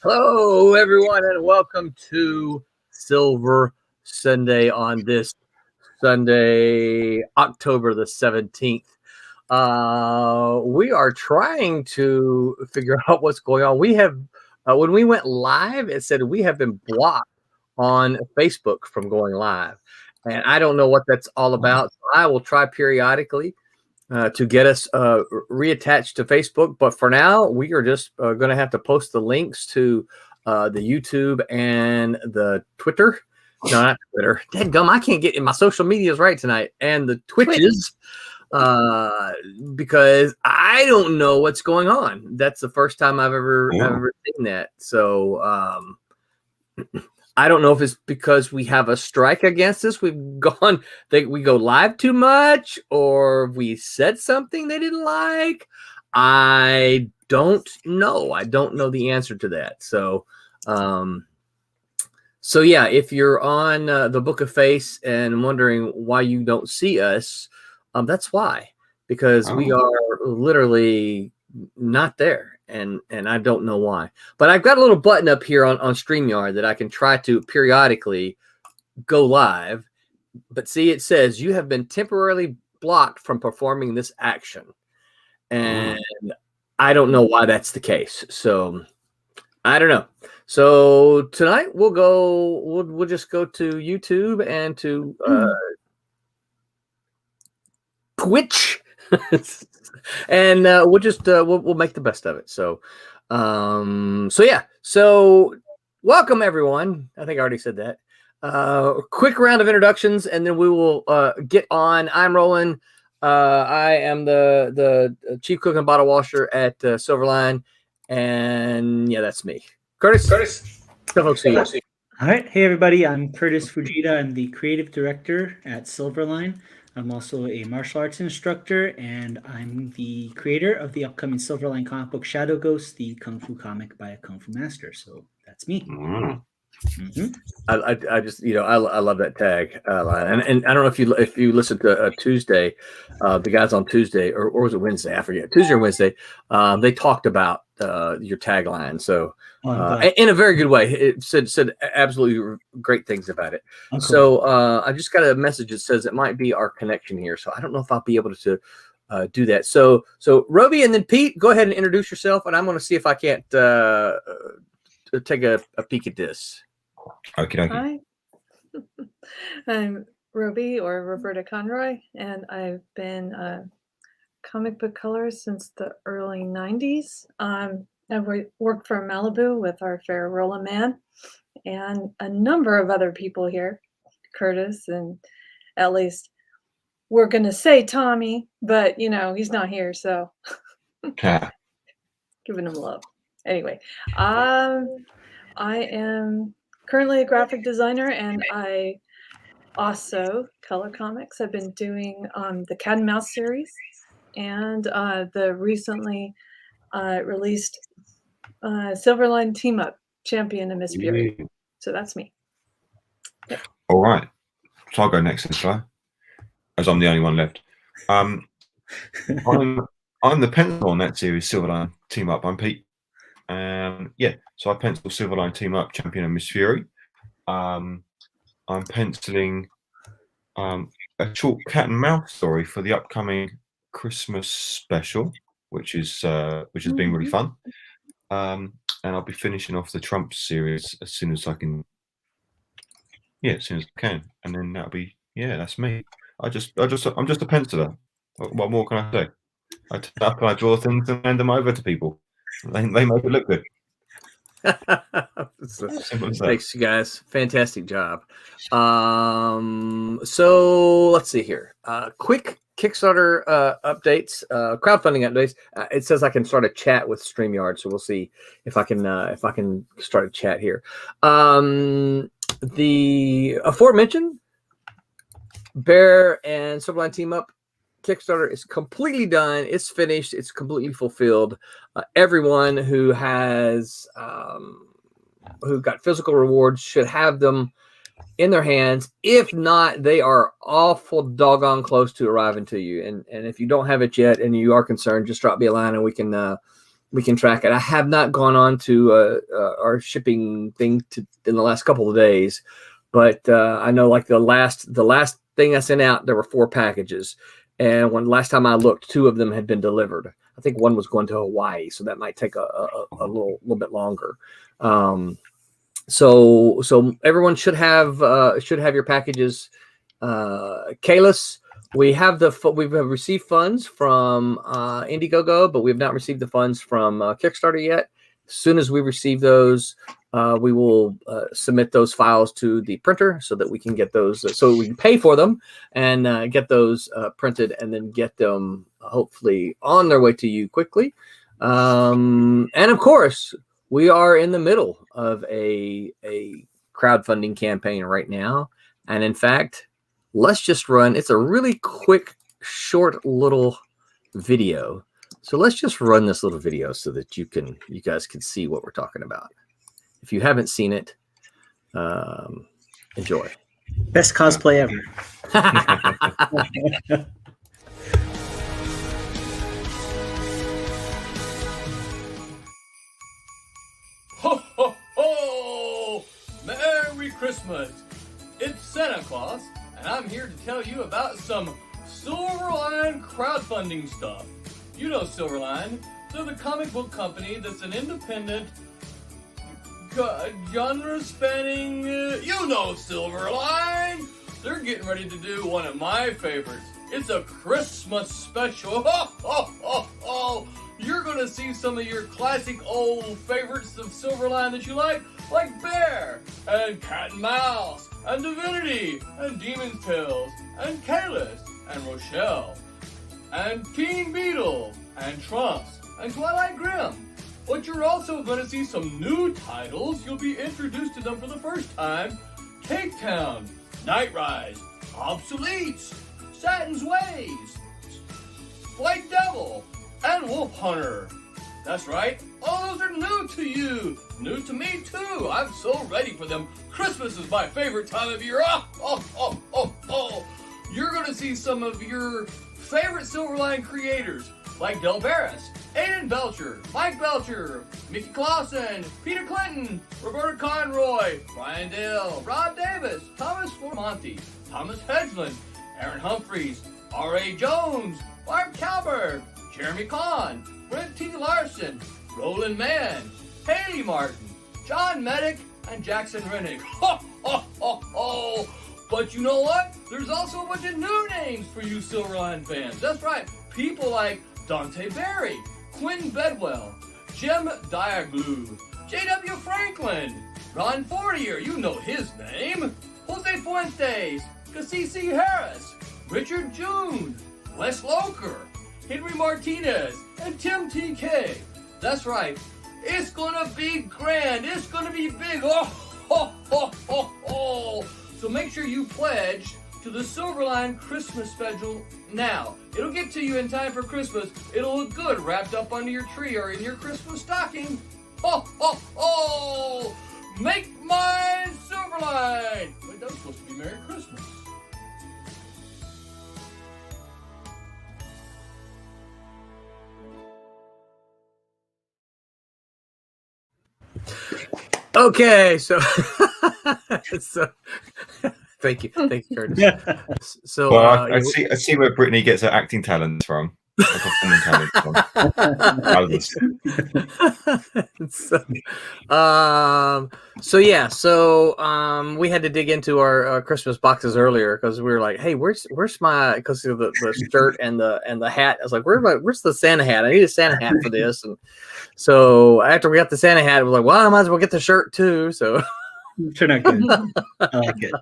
Hello, everyone, and welcome to Silver Sunday on this Sunday, October the 17th. We are trying to figure out what's going on. We have, when we went live, it said we have been blocked on Facebook from going live. And I don't know what that's all about. So I will try periodically to get us reattached to Facebook. But for now, we are just going to have to post the links to the YouTube and the Twitter. No, not Twitter. Dadgum, I can't get in my social medias right tonight. And the Twitches because I don't know what's going on. That's the first time I've ever seen that. So I don't know if it's because we have a strike against us. We go live too much, or we said something they didn't like. I don't know. I don't know the answer to that. So yeah, if you're on the Book of Face and wondering why you don't see us, that's why, because we are literally not there. And I don't know why. But I've got a little button up here on StreamYard that I can try to periodically go live. But see, it says you have been temporarily blocked from performing this action. And I don't know why that's the case. So I don't know. So tonight we'll just go to YouTube and to Twitch. And we'll make the best of it. So yeah. So welcome everyone. I think I already said that. Quick round of introductions, and then we will get on. I'm Roland. I am the chief cook and bottle washer at Silverline, and yeah, that's me. Curtis. All right. Hey everybody. I'm Curtis Fujita. I'm the creative director at Silverline. I'm also a martial arts instructor, and I'm the creator of the upcoming Silverline comic book Shadow Ghost, the Kung Fu comic by a Kung Fu master. So that's me. I just I love that tag line, and I don't know if you listened to Tuesday, the guys on Tuesday or was it Wednesday? I forget, Tuesday or Wednesday. They talked about your tagline, so in a very good way. It said absolutely great things about it. Cool. So I just got a message that says it might be our connection here, so I don't know if I'll be able to do that. So Roby and then Pete, go ahead and introduce yourself, and I'm going to see if I can't take a peek at this. Okay. Hi, I'm Roby, or Roberta Conroy, and I've been a comic book colorist since the early 90s. I've worked for Malibu with our fair Rolla Man and a number of other people here, Curtis, and at least we're going to say Tommy, but he's not here, so giving him love. Anyway, I am currently a graphic designer, and I also color comics. I've been doing the Cat and Mouse series and the recently released Silverline Team Up Champion and Miss Fury. So that's me. Yep. All right. So I'll go next this guy, as I'm the only one left. I'm the pencil on that series, Silverline Team Up. I'm Pete. So I pencil Silverline Team Up Champion and Miss Fury. I'm penciling a short cat and mouse story for the upcoming Christmas special, which has been really fun. And I'll be finishing off the Trump series as soon as I can. Yeah, as soon as I can, and then that'll be that's me. I'm just a penciler. What more can I say? I draw things and hand them over to people. They make it look good. Thanks, you guys. Fantastic job. So let's see here. Quick Kickstarter updates, crowdfunding updates. It says I can start a chat with StreamYard, so we'll see if I can start a chat here. The aforementioned Bear and Silverline Team Up Kickstarter is completely done. It's finished. It's completely fulfilled. Everyone who has who got physical rewards should have them in their hands. If not, they are awful doggone close to arriving to you. And if you don't have it yet and you are concerned, just drop me a line and we can track it. I have not gone on to our shipping thing in the last couple of days, but I know like the last thing I sent out, there were 4 packages, and last time I looked, 2 of them had been delivered. I think one was going to Hawaii, so that might take a little bit longer. So everyone should have your packages. Kalis, we've received funds from Indiegogo, but we have not received the funds from Kickstarter yet. As soon as we receive those, we will submit those files to the printer so that we can get those, so we can pay for them and get those printed and then get them hopefully on their way to you quickly. And of course, we are in the middle of a crowdfunding campaign right now. And in fact, let's just run, it's a really quick, short little video. So let's just run this little video so that you guys can see what we're talking about. If you haven't seen it, enjoy. Best cosplay ever. Ho, ho, ho! Merry Christmas! It's Santa Claus, and I'm here to tell you about some Silverline crowdfunding stuff. You know Silverline. They're the comic book company that's an independent, genre-spanning, you know Silverline! They're getting ready to do one of my favorites. It's a Christmas special. Ho, ho, ho, ho! You're going to see some of your classic old favorites of Silverline that you like Bear, and Cat and Mouse, and Divinity, and Demon's Tales, and Kalis, and Rochelle, and Teen Beetle, and Trunks, and Twilight Grim. But you're also going to see some new titles. You'll be introduced to them for the first time. Cake Town, Night Rise, Obsoletes, Satin's Ways, White Devil, and Wolf Hunter. That's right, all those are new to you. New to me too. I'm so ready for them. Christmas is my favorite time of year. Oh. You're going to see some of your favorite Silverline creators like Del Barris, Aiden Belcher, Mike Belcher, Mickey Clausen, Peter Clinton, Roberta Conroy, Brian Dale, Rob Davis, Thomas Formonti, Thomas Hedgeland, Aaron Humphreys, R.A. Jones, Barb Calberg, Jeremy Kahn, Brent T. Larson, Roland Mann, Haley Martin, John Medic, and Jackson Rennick. Ho, ho, ho, ho! But you know what? There's also a bunch of new names for you Silverline fans. That's right. People like Dante Berry, Quinn Bedwell, Jim Diaglu, J.W. Franklin, Ron Fortier, you know his name, Jose Fuentes, Cassisi Harris, Richard June, Wes Loker, Henry Martinez, and Tim TK. That's right. It's gonna be grand. It's gonna be big. Oh, ho, ho, ho, ho. So make sure you pledge to the Silverline Christmas special now. It'll get to you in time for Christmas. It'll look good wrapped up under your tree or in your Christmas stocking. Ho, ho, ho! Make mine Silverline! Wait, that was supposed to be Merry Christmas. Okay, so thank you, Curtis. So well, I see where Brittany gets her acting talents from. Performing talents from. We had to dig into our Christmas boxes earlier because we were like, hey, where's my, because of the shirt and the hat. I was like, where's the Santa hat? I need a Santa hat for this. And so after we got the Santa hat, we were like, well, I might as well get the shirt too. So turned out good. I like it.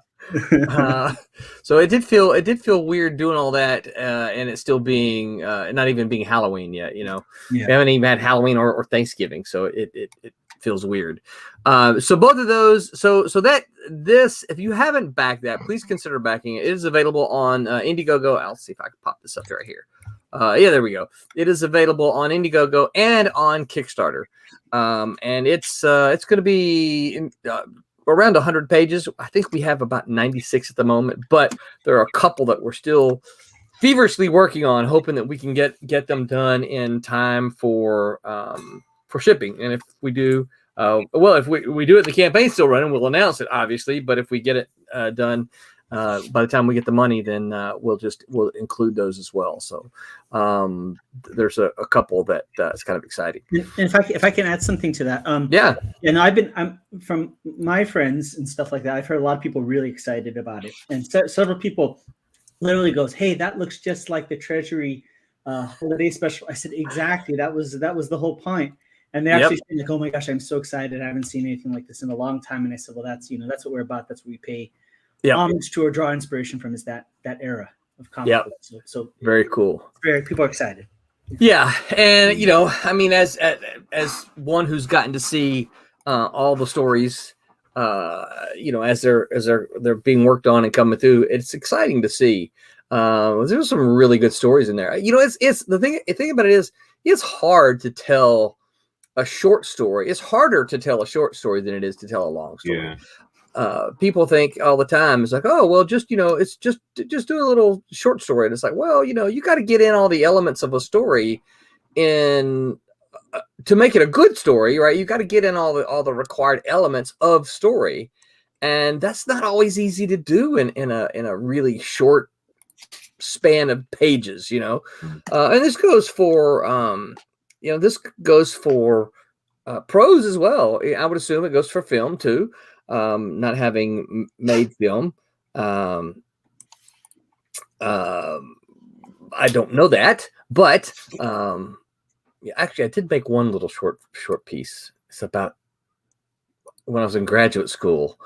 So it did feel weird doing all that, and it still being not even being Halloween yet. You know, we haven't even had Halloween or Thanksgiving, so it feels weird. So both of those. So this, if you haven't backed that, please consider backing it. It is available on Indiegogo. I'll see if I can pop this up right here. Yeah, there we go. It is available on Indiegogo and on Kickstarter, and it's going to be around 100 pages. I think we have about 96 at the moment, but there are a couple that we're still feverishly working on, hoping that we can get them done in time for shipping. And if we do, if we do it, the campaign's still running, we'll announce it, obviously. But if we get it done by the time we get the money, then we'll include those as well. So there's a couple that is kind of exciting. And if I can add something to that, yeah. And I'm from my friends and stuff like that. I've heard a lot of people really excited about it, and several people literally goes, "Hey, that looks just like the Treasury holiday special." I said, "Exactly. That was the whole point." And they actually said, like, "Oh my gosh, I'm so excited! I haven't seen anything like this in a long time." And I said, "Well, that's what we're about. That's what we pay homage to or draw inspiration from, is that era of comic books." So very cool. People are excited. Yeah, and I mean, as one who's gotten to see all the stories, as they're being worked on and coming through, it's exciting to see. There's some really good stories in there. It's the thing about it is, it's hard to tell a short story. It's harder to tell a short story than it is to tell a long story. Yeah. People think all the time, it's like, oh, well, just it's just do a little short story. And it's like, well, you got to get in all the elements of a story in to make it a good story, right? You got to get in all the required elements of story, and that's not always easy to do in a really short span of pages, and this goes for prose as well. I would assume it goes for film too. Not having made film, I don't know that, but actually, I did make one little short piece. It's about when I was in graduate school.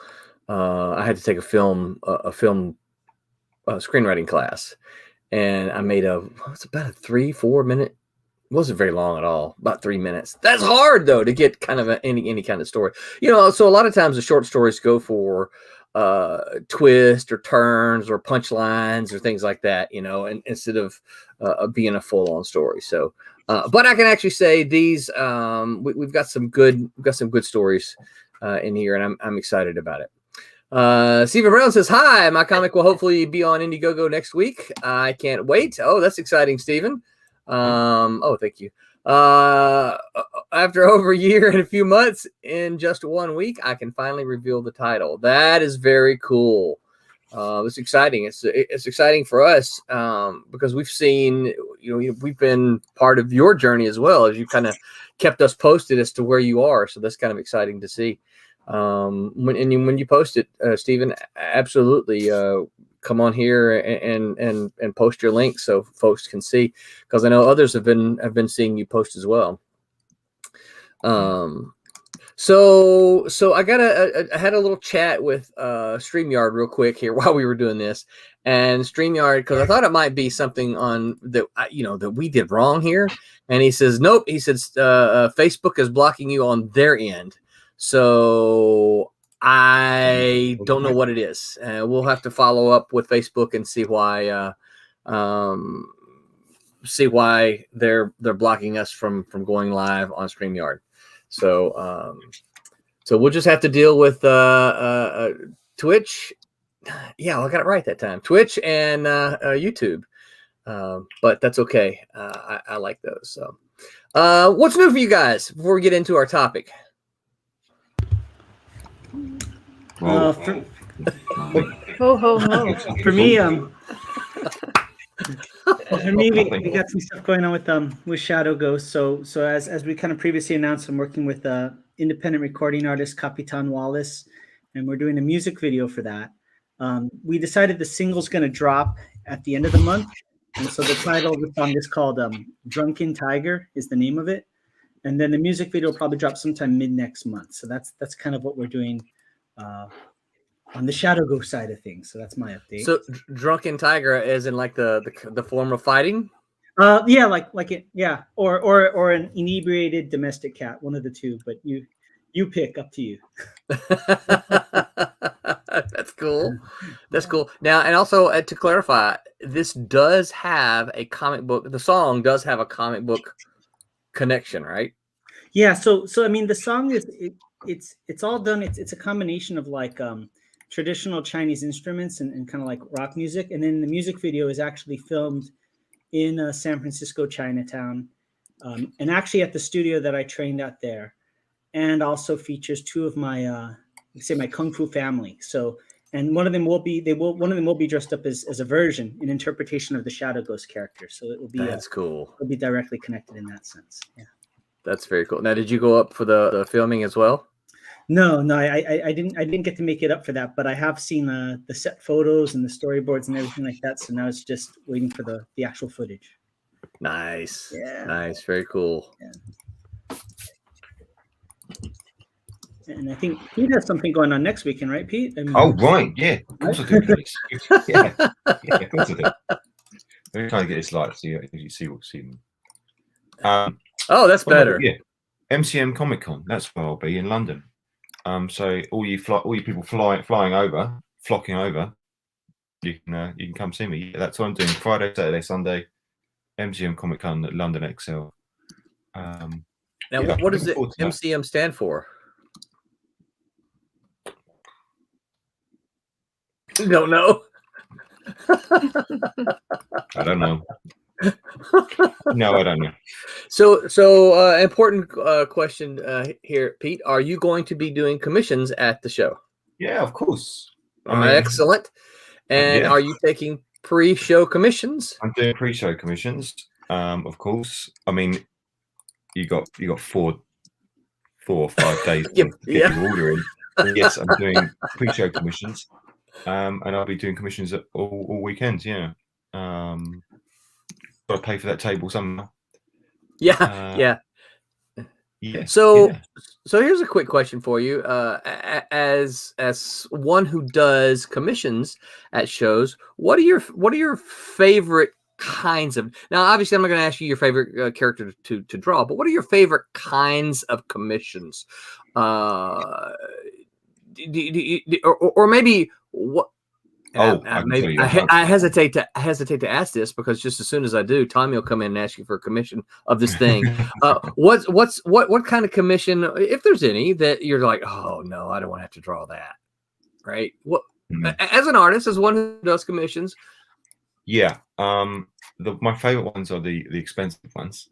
I had to take a film screenwriting class, and I made it's about a 3-4 minute. It wasn't very long at all, about 3 minutes. That's hard though to get kind of any kind of story, So a lot of times the short stories go for twist or turns or punchlines or things like that, and instead of being a full-on story. So, but I can actually say these we've got some good stories in here, and I'm excited about it. Stephen Brown says, "Hi, my comic will hopefully be on Indiegogo next week. I can't wait." Oh, that's exciting, Stephen. Thank you. After over a year and a few months, in just 1 week, I can finally reveal the title. That is very cool. It's exciting. It's exciting for us because we've seen, we've been part of your journey as well, as you kind of kept us posted as to where you are. So that's kind of exciting to see. When you post it, Stephen, absolutely come on here and post your link so folks can see, because I know others have been seeing you post as well. So I had a little chat with StreamYard real quick here while we were doing this, and StreamYard, because I thought it might be something on that that we did wrong here, and he says nope. He says Facebook is blocking you on their end. So I don't know what it is. We'll have to follow up with Facebook and see why they're blocking us from going live on StreamYard. So we'll just have to deal with Twitch. Yeah, I got it right that time. Twitch and YouTube. But that's okay. I like those. So what's new for you guys before we get into our topic? For me, we got some stuff going on with Shadow Ghost. So as we kind of previously announced, I'm working with independent recording artist Capitan Wallace, and we're doing a music video for that. We decided the single's going to drop at the end of the month, and so the title of the song is called "Drunken Tiger" is the name of it, and then the music video will probably drop sometime mid next month. So that's kind of what we're doing on the Shadow Ghost side of things. So that's my update. So Drunken Tiger is in like the form of fighting? Yeah, like it, yeah. Or an inebriated domestic cat, one of the two, but you pick, up to you. That's cool. That's cool. Now, and also to clarify, this does have a comic book. The song does have a comic book connection, right? Yeah. So I mean, the song is it's all done. It's a combination of like traditional Chinese instruments and kind of like rock music. And then the music video is actually filmed in San Francisco, Chinatown, and actually at the studio that I trained at there, and also features two of my, my kung fu family. So, and one of them will be dressed up as a version, an interpretation of the Shadow Ghost character. So it will be That's cool. It'll be directly connected in that sense. Yeah, that's very cool. Now, did you go up for the filming as well? No, I didn't get to make it up for that, but I have seen the set photos and the storyboards and everything like that. So now it's just waiting for the actual footage. Nice. Yeah. Nice. Very cool. Yeah. And I think Pete has something going on next weekend, right, Pete? I mean, Oh, right. Yeah. Of course I do, please. Yeah. Yeah, of course I do. Let me try to get this light so you see what's in. Oh, that's better. Yeah. MCM Comic Con. That's where I'll be in London. So all you people flocking over, you can come see me. Yeah, that's what I'm doing. Friday, Saturday, Sunday, MCM Comic Con at London XL. Now, what does the MCM stand for? You don't know. I don't know. No, I don't know. So important question here, Pete. Are you going to be doing commissions at the show? Yeah, of course. Excellent. And are you taking pre-show commissions? I'm doing pre-show commissions. Of course. I mean, you got 4 or 5 days to get your order in. So yes, I'm doing pre-show commissions. And I'll be doing commissions all weekends. Yeah. Got to pay for that table somehow. Yeah. So here's a quick question for you. As one who does commissions at shows, what are your favorite kinds of? Now, obviously, I'm not going to ask you your favorite character to draw, but what are your favorite kinds of commissions? Or maybe what? I hesitate to ask this because just as soon as I do, Tommy will come in and ask you for a commission of this thing. What kind of commission, if there's any, that you're like, oh no, I don't want to have to draw that, right? What as an artist, as one who does commissions? Yeah, my favorite ones are the expensive ones.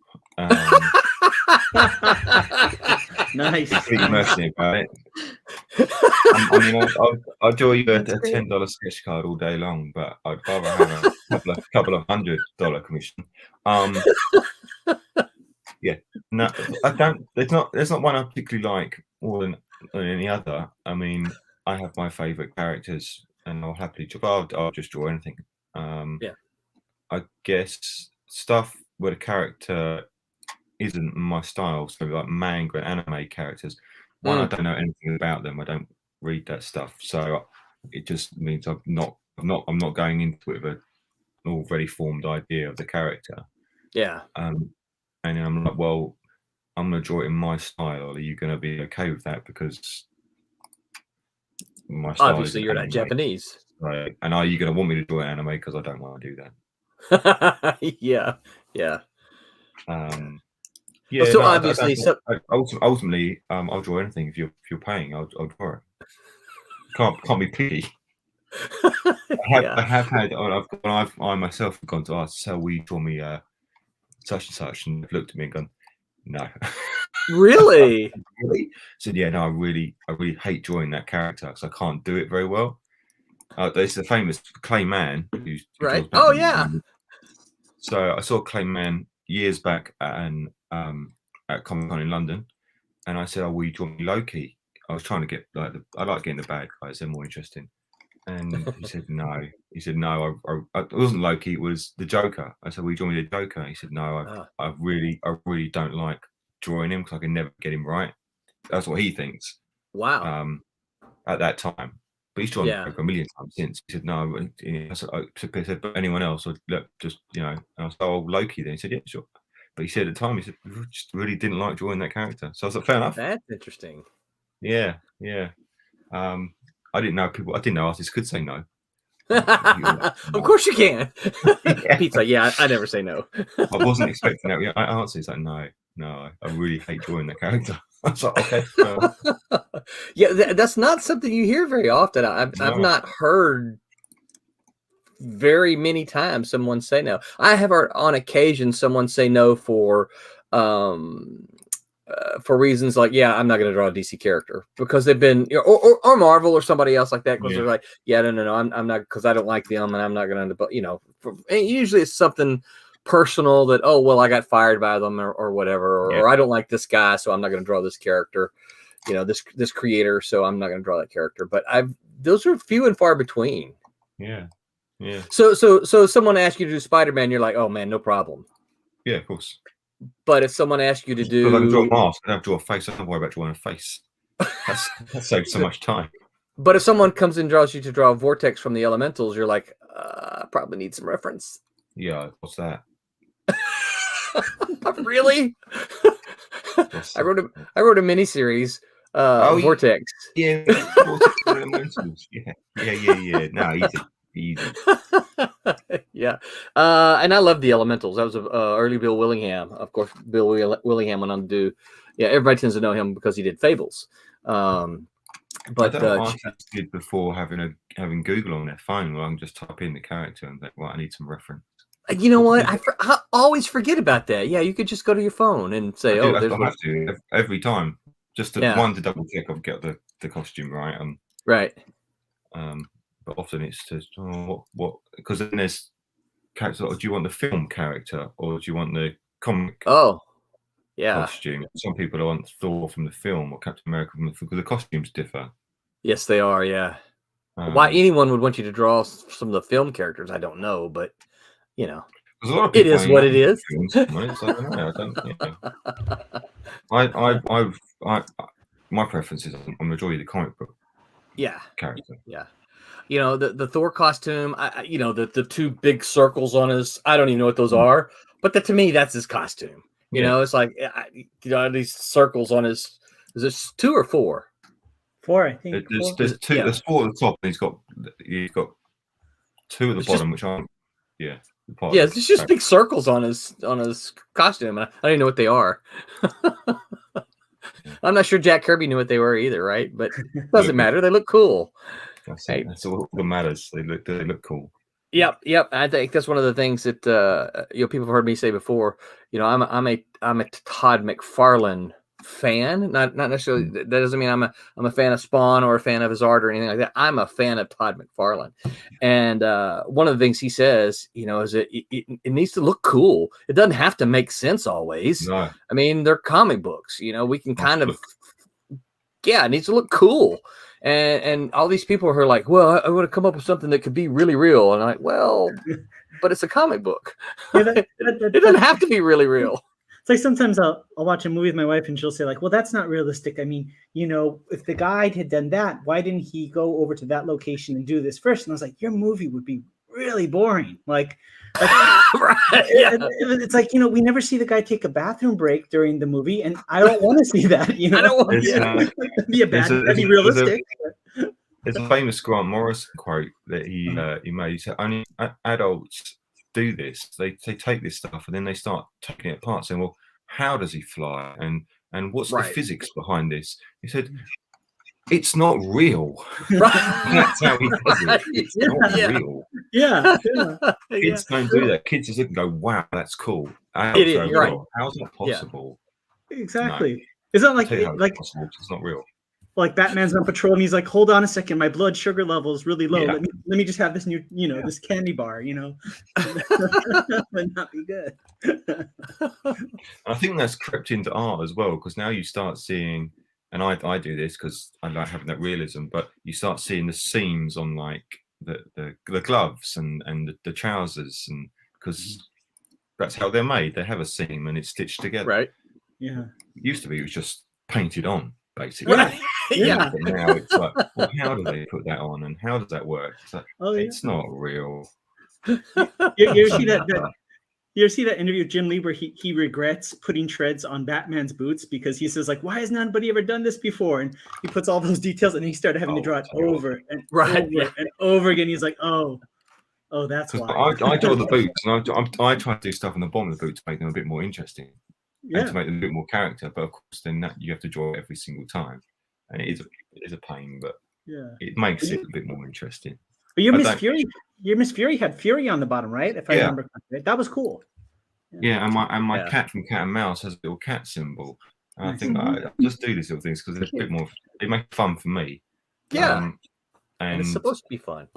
Nice. Completely mercenary about it. I mean, I'll draw you a $10 sketch card all day long, but I'd rather have a couple of $100 commission. Yeah, no, I don't. There's not one I particularly like more than any other. I mean, I have my favorite characters, and I'll happily draw. I'll just draw anything. I guess stuff where the character isn't my style, so like manga and anime characters. One, I don't know anything about them. I don't read that stuff, so it just means I'm not going into it with an already formed idea of the character. Yeah. And then I'm like, well, I'm going to draw it in my style. Are you going to be okay with that? Because my style obviously you're not Japanese, right? And are you going to want me to draw an anime? Because I don't want to do that. Yeah. Yeah. So obviously, ultimately, I'll draw anything. If you're paying, I'll draw it. Can't be picky. I have had. I myself have gone to ask, so will you draw me such and such, and they've looked at me and gone, no. Really? Really? So yeah, no, I really hate drawing that character because I can't do it very well. There's the famous Clayman, who's right. Oh yeah. So I saw Clayman years back at Comic Con in London, and I said, "Oh, will you draw me Loki?" I was trying to get I like getting the bad guys; they're more interesting. And he said no. He said no. It wasn't Loki. It was the Joker. I said, "Will you draw me the Joker?" He said, "No. I really don't like drawing him because I can never get him right." That's what he thinks. Wow. At that time, but he's drawn Joker a million times since. He said no. I said, but anyone else? Or just And I said, "Oh, Loki." Then he said, "Yeah, sure." But he said at the time, he said, "I just really didn't like drawing that character." So I was like, "Fair enough." That's interesting. Yeah. I didn't know artists could say no. Of course you can. Pete's like, yeah, I never say no. I wasn't expecting that. I answered, it's like, no, I really hate drawing that character. I was like, okay. Yeah, that's not something you hear very often. I've not heard very many times someone say no. I have heard on occasion someone say no for reasons like, yeah, I'm not going to draw a DC character because they've been, or Marvel or somebody else like that, because they're like, yeah, no, I'm not, because I don't like them and I'm not going to, usually it's something personal that, oh, well, I got fired by them or whatever, or I don't like this guy, so I'm not going to draw this character, this creator, so I'm not going to draw that character. But those are few and far between. Yeah. Yeah. So someone asks you to do Spider-Man, you're like, oh man, no problem. Yeah, of course. But if someone asks you to do, I can draw a mask, I don't have to draw a face. I don't worry about drawing a face. That saves so much time. But if someone comes and draws you to draw a vortex from the elementals, you're like, probably need some reference. Yeah, what's that? Really? I wrote a miniseries, Vortex. Yeah, Vortex elementals. Yeah. No, easy. Yeah. And I love the elementals. That was early Bill Willingham. Of course, Bill Willingham went on to do. Yeah, everybody tends to know him because he did Fables. But I don't know what artists did before having Google on their phone. Well, I can just type in the character and think, well, I need some reference. You know what? I always forget about that. Yeah, you could just go to your phone and say, I have to every time, just to double check I've got the costume right. Right. But often it's just what because then there's characters. Do you want the film character or do you want the comic? Oh, yeah. Costume. Some people want Thor from the film or Captain America from the film because the costumes differ. Yes, they are. Yeah. Why anyone would want you to draw some of the film characters, I don't know, but a lot of it is what it is. My preference is I'm enjoying the comic book. Yeah. Character. Yeah. The Thor costume, the two big circles on his, I don't even know what those are, but to me, that's his costume. It's like, these circles on his, is this 2 or 4? 4, I think. There's 2, there's 4 at the top, and he's got 2 at the bottom, which aren't, it's just big circles on his costume. I don't even know what they are. I'm not sure Jack Kirby knew what they were either, right? But it doesn't matter. They look cool. That's all that matters. They look cool. Yep. I think that's one of the things that people have heard me say before. I'm a Todd McFarlane fan. Not necessarily. That doesn't mean I'm a fan of Spawn or a fan of his art or anything like that. I'm a fan of Todd McFarlane, and one of the things he says, is that it needs to look cool. It doesn't have to make sense always. No. I mean, they're comic books. We can kind of, it needs to look cool. And all these people are like, well, I want to come up with something that could be really real. And I'm like, well, but it's a comic book. It doesn't have to be really real. It's like sometimes I'll watch a movie with my wife and she'll say like, well, that's not realistic. I mean, if the guy had done that, why didn't he go over to that location and do this first? And I was like, your movie would be really boring. Right, yeah. It's like, we never see the guy take a bathroom break during the movie, and I don't want to see that. I don't want to be a bad, be realistic. There's a famous Grant Morrison quote that he made. He said, only adults do this. They take this stuff and then they start taking it apart, saying, well, how does he fly? And what's the physics behind this? He said, it's not real. That's how he does it. It's not real. Yeah. Kids don't do that. Kids just look and go, wow, that's cool. How's that possible? Yeah. Exactly. No. It's not like it's not real. Like Batman's on patrol and he's like, hold on a second, my blood sugar level is really low. Let me just have this new, this candy bar, that would not be good. I think that's crept into art as well, because now you start seeing, and I do this because I like having that realism, but you start seeing the seams on like the gloves and the trousers, and because that's how they're made. They have a seam and it's stitched together. Right. Yeah. It used to be it was just painted on, basically. Right. Yeah. But now it's like, well, how do they put that on and how does that work? It's like, it's not real. You ever see that? You ever see that interview with Jim Lee where he regrets putting treads on Batman's boots because he says like, why has nobody ever done this before? And he puts all those details and he started having to draw it over and over again. He's like, oh, that's why. I draw the boots and I try to do stuff on the bottom of the boot to make them a bit more interesting. and to make them a bit more character. But of course, then that you have to draw it every single time, and it is a pain, but it makes it a bit more interesting. But your Miss Fury had Fury on the bottom, right? If I remember correctly. That was cool. Yeah, and my cat from Cat and Mouse has a little cat symbol. And I think I just do these little things because it's a bit more. They make it fun for me. Yeah, and it's supposed to be fun.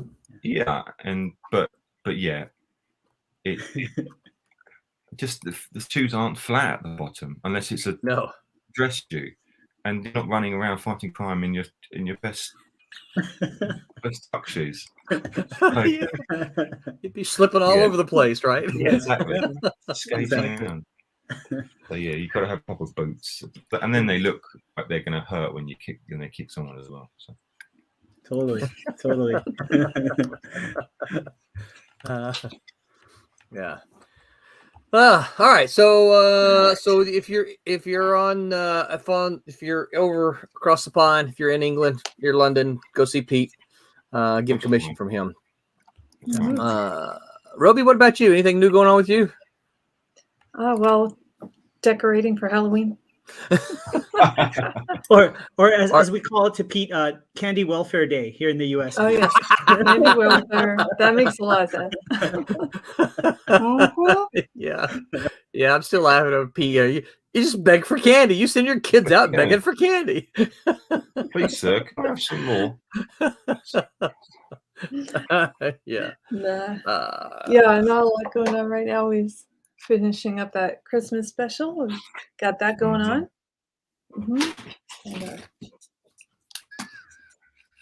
Yeah, but yeah, it just the shoes aren't flat at the bottom unless it's a dress shoe, and you're not running around fighting crime in your best tuck shoes. You'd be slipping all over the place, right? Yeah, exactly. Skating around. So yeah, you've got to have proper boots, and then they look like they're going to hurt when they kick someone as well. So. Totally. Yeah. All right. So if you're over across the pond, if you're in England, you're London, go see Pete. Get a commission from him. Roby, what about you? Anything new going on with you? Well, decorating for Halloween. or as we call it to Pete, Candy Welfare Day here in the U.S. Oh yes, Candy Welfare. That makes a lot of sense. Yeah. I'm still laughing at Pete. You just beg for candy. You send your kids out begging for candy. Please, sir, can I have some more? Yeah. Not a lot going on right now. We're finishing up that Christmas special. We've got that going on. And,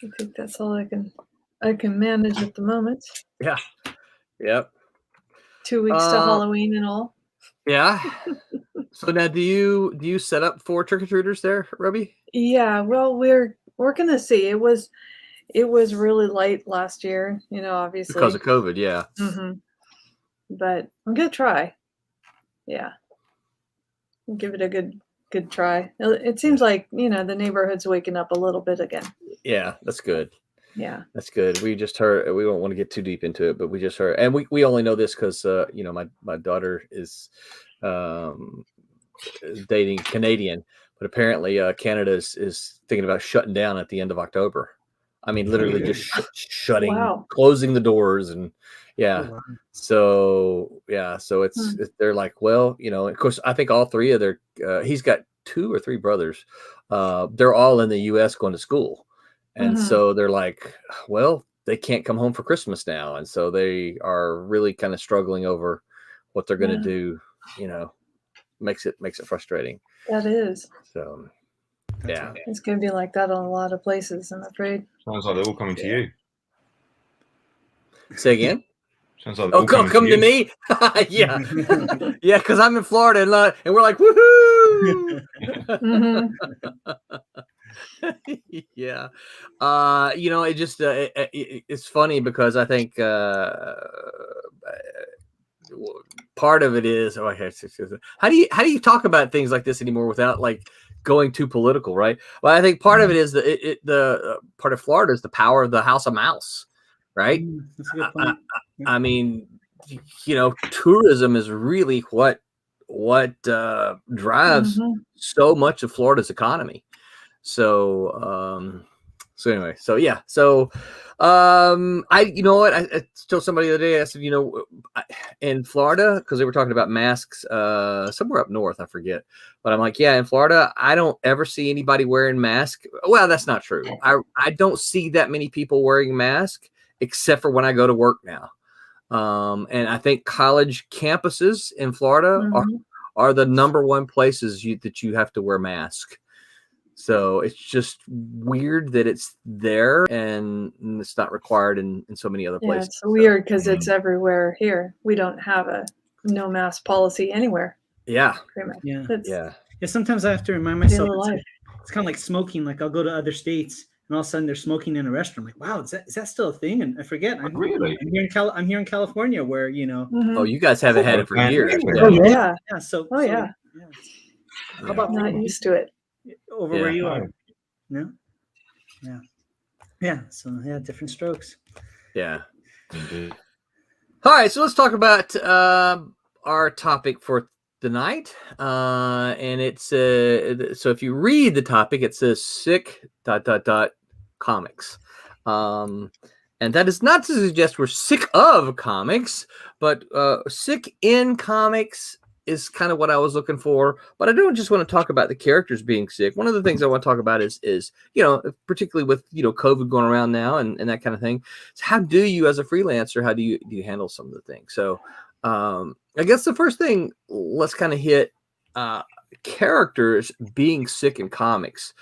I think that's all I can manage at the moment. Yeah. Yep. 2 weeks to Halloween and all. Yeah. So now, do you set up for trick-or-treaters there, Roby? Yeah. Well, we're gonna see. It was really light last year, obviously because of COVID. Yeah. But I'm gonna try. Yeah. Give it a good try. It seems like the neighborhood's waking up a little bit again. Yeah, that's good. Yeah, that's good. We just heard. We don't want to get too deep into it, but we just heard, and we only know this because my daughter is dating Canadian, but apparently Canada is thinking about shutting down at the end of October. I mean, literally just shutting, closing the doors, and So it's they're like, well, of course, I think all three of he's got 2 or 3 brothers. They're all in the U.S. going to school. And so they're like, well, they can't come home for Christmas now. And so they are really kind of struggling over what they're going to do, makes it frustrating. That is. So, it's going to be like that on a lot of places, I'm afraid. Sounds like they're all coming to you. Say again? Sounds like come to me. Yeah. Yeah, because I'm in Florida and we're like, woohoo! Yeah. It just it's funny because I think part of it is how do you talk about things like this anymore without like going too political, right? Well, I think part of it is the part of Florida is the power of the House of Mouse, right? That's a good point. I mean, tourism is really what drives so much of Florida's economy. So anyway, I told somebody the other day, I said, in Florida, because they were talking about masks somewhere up north, I forget, but I'm like, yeah, in Florida, I don't ever see anybody wearing masks. Well, that's not true. I don't see that many people wearing masks except for when I go to work now. And I think college campuses in Florida are the number one places that you have to wear masks. So it's just weird that it's there and it's not required in so many other places. It's weird because it's everywhere here. We don't have a no mask policy anywhere. Yeah. Yeah. Sometimes I have to remind myself it's kind of like smoking. Like I'll go to other states and all of a sudden they're smoking in a restaurant. I'm like, wow, is that still a thing? And I forget. I'm here in California where, Oh, you guys haven't had it for years. Yeah. So how about not used to it? Over where you are. No? Yeah. So different strokes. Yeah. All right, so let's talk about our topic for the night, and it's so if you read the topic, it says sick ... comics, and that is not to suggest we're sick of comics, but sick in comics is kind of what I was looking for. But I don't just want to talk about the characters being sick. One of the things I want to talk about is particularly with COVID going around now and that kind of thing. So how do you, as a freelancer, how do you handle some of the things? So I guess the first thing, let's kind of hit characters being sick in comics.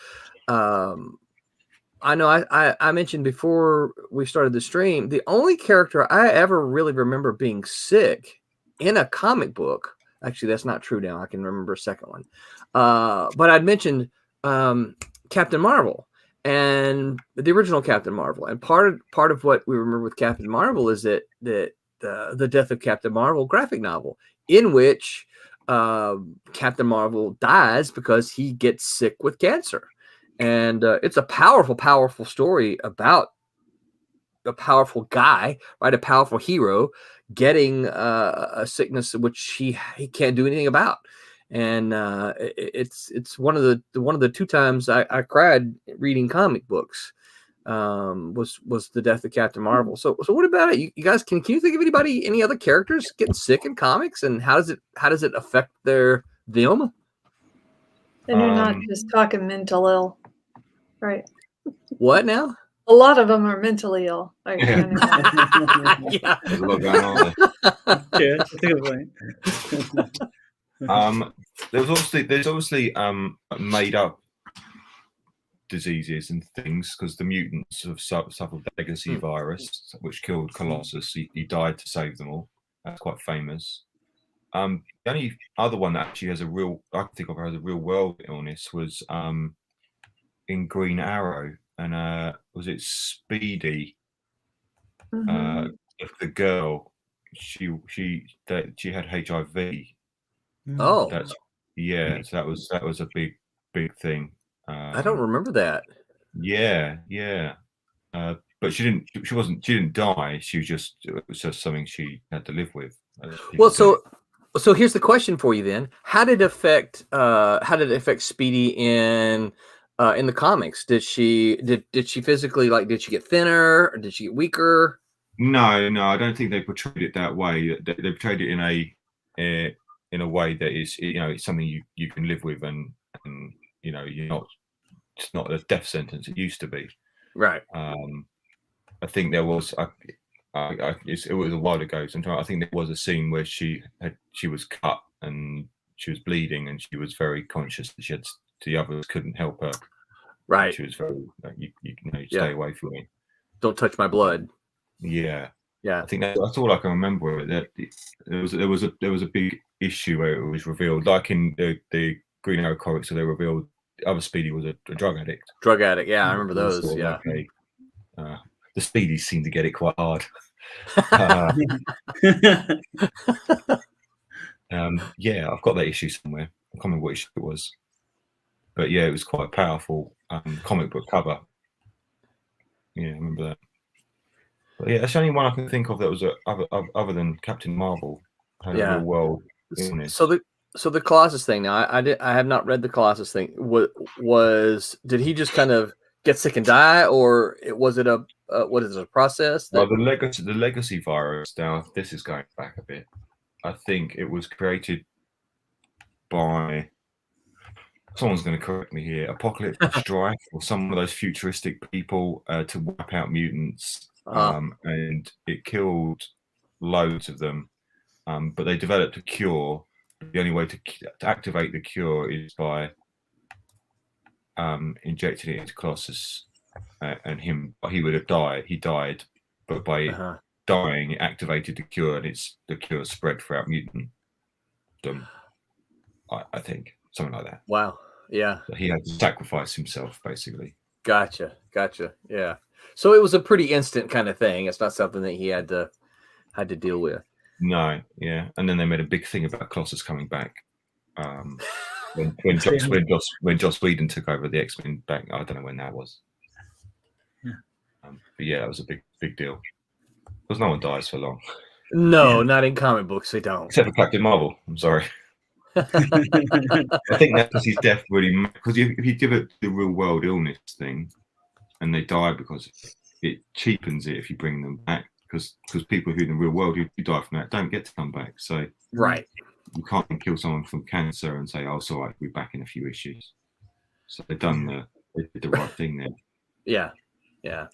I know I mentioned before we started the stream, the only character I ever really remember being sick in a comic book. Actually, that's not true now. I can remember a second one. But I'd mentioned Captain Marvel and the original Captain Marvel. And part of what we remember with Captain Marvel is that the Death of Captain Marvel graphic novel, in which Captain Marvel dies because he gets sick with cancer. And it's a powerful, powerful story about a powerful guy, right? A powerful hero getting a sickness which he can't do anything about. And it's one of the two times I cried reading comic books. Was the Death of Captain Marvel. So what about it? You guys, can you think of any other characters getting sick in comics, and how does it affect them? And you're not just talking mental ill, right? What now? A lot of them are mentally ill. Yeah. Yeah. There's a lot going on Yeah, that's a good point. there's obviously made up diseases and things, because the mutants have suffered the legacy virus, which killed Colossus. He died to save them all. That's quite famous. The only other one that actually has I can think of as a real world illness was in Green Arrow, and was it Speedy? Mm-hmm. The girl, she had HIV. Oh, That's so that was a big thing. I don't remember that. Yeah. But she didn't die. It was just something she had to live with. Well, so here's the question for you then. How did it affect Speedy in the comics? Did she physically, like, did she get thinner, or did she get weaker? No, I don't think they portrayed it that way. They portrayed it in a way that is, it's something you can live with, and it's not a death sentence it used to be. Right. I think there was it was a while ago. Sometimes I think there was a scene where she was cut and she was bleeding, and she was very conscious that the others couldn't help her. Right. She was very stay away from me. Don't touch my blood. Yeah. Yeah. I think that's all I can remember. That there was a big issue where it was revealed, like in the Green Arrow comics, so they revealed the other Speedy was a drug addict. Yeah, I remember those. Yeah. The Speedies seem to get it quite hard. Yeah, I've got that issue somewhere. I can't remember what issue it was, but yeah, it was quite a powerful comic book cover. Yeah, I remember that. But yeah, that's the only one I can think of that was other than Captain Marvel. Had a real world illness. So the Colossus thing. Now, I have not read the Colossus thing. Did he just kind of get sick and die, or was it a process? Well, the legacy virus. Now, this is going back a bit. I think it was created by, someone's going to correct me here, Apocalypse Strife, or some of those futuristic people to wipe out mutants, and it killed loads of them. But they developed a cure. The only way to activate the cure is by injecting it into Colossus, and he would have died. He died, but by dying, it activated the cure, and the cure spread throughout mutantdom. I think something like that. Wow. Yeah. So he had to sacrifice himself, basically. Gotcha. Yeah. So it was a pretty instant kind of thing. It's not something that he had to deal with. No, yeah. And then they made a big thing about Colossus coming back. When Joss Whedon took over the X-Men back, I don't know when that was. Yeah. But yeah, that was a big deal. Because no one dies for long. No, not in comic books. They don't. Except for Captain Marvel. I'm sorry. I think that's because his death really, because if you give it the real world illness thing and they die because of it cheapens it if you bring them back, because people who in the real world who die from that don't get to come back. So Right. you can't kill someone from cancer and say, "Oh, it's all right, we're back in a few issues." So they did the right thing there. Yeah. Yeah.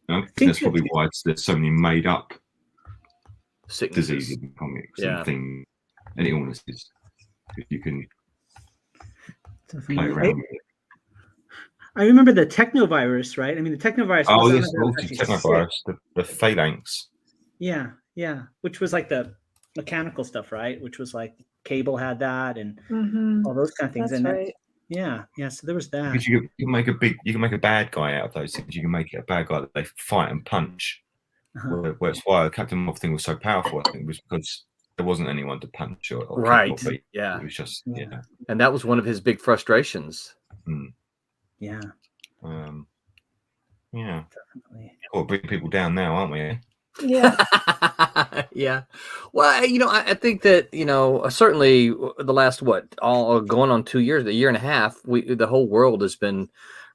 And I think that's probably why there's so many made up Sicknesses. diseases in comics and things and illnesses. If you can play around with it. I remember the technovirus, right? I mean, the technovirus. Oh, yes, the technovirus, the phalanx. Yeah, yeah, which was like the mechanical stuff, right? Which was like Cable had that and all those kind of things. That's right. Yeah. So there was that. Because you can make a bad guy out of those things. You can make it a bad guy that they fight and punch. Where it's why the Captain Marvel thing was so powerful, I think, was because there wasn't anyone to punch or right. Kick or beat. Yeah. It was just And that was one of his big frustrations. Yeah. Yeah. Definitely. Or bring people down now, aren't we? Yeah. Yeah. Well, I think that, certainly the last, all going on 2 years, a year and a half, the whole world has been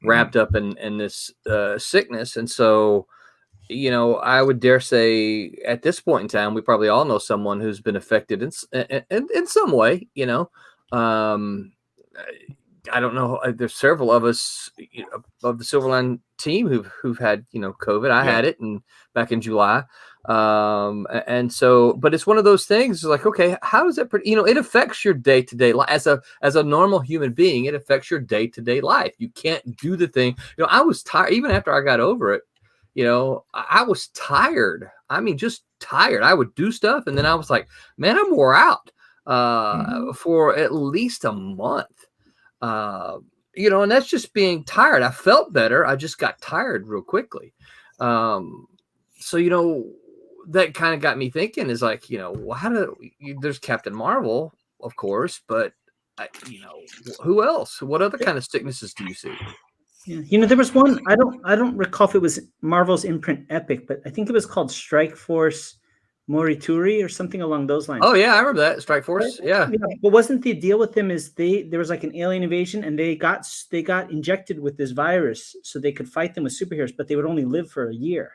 wrapped up in this sickness. And so, I would dare say at this point in time, we probably all know someone who's been affected in some way, I don't know. There's several of us of the Silverline team who've had, COVID. I had it back in July. And so, but it's one of those things like, okay, how does that, it affects your day-to-day life as a normal human being. It affects your day-to-day life. You can't do the thing. I was tired even after I got over it. I was tired. I mean, just tired. I would do stuff. And then I was like, man, I'm wore out for at least a month. And that's just being tired. I felt better. I just got tired real quickly. So, that kind of got me thinking is like, there's Captain Marvel, of course, but who else? What other kind of sicknesses do you see? Yeah. There was one, I don't recall if it was Marvel's imprint Epic, but I think it was called Strike Force Morituri or something along those lines. Oh yeah, I remember that. Strike Force. Yeah. But wasn't the deal with them is there was like an alien invasion and they got injected with this virus so they could fight them with superheroes, but they would only live for a year,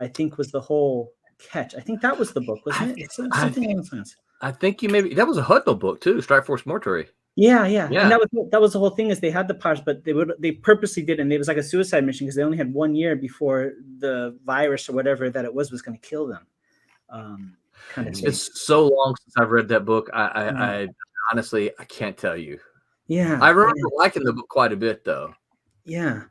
I think was the whole catch. I think that was the book, wasn't it? Something along those lines. I think that was a Hudnall book too, Strike Force Mortuary. Yeah. And that was the whole thing is they had the powers, but they purposely did, and it was like a suicide mission because they only had 1 year before the virus or whatever that it was going to kill them. It's so long since I've read that book. I honestly I can't tell you. Yeah, I remember liking the book quite a bit though. Yeah,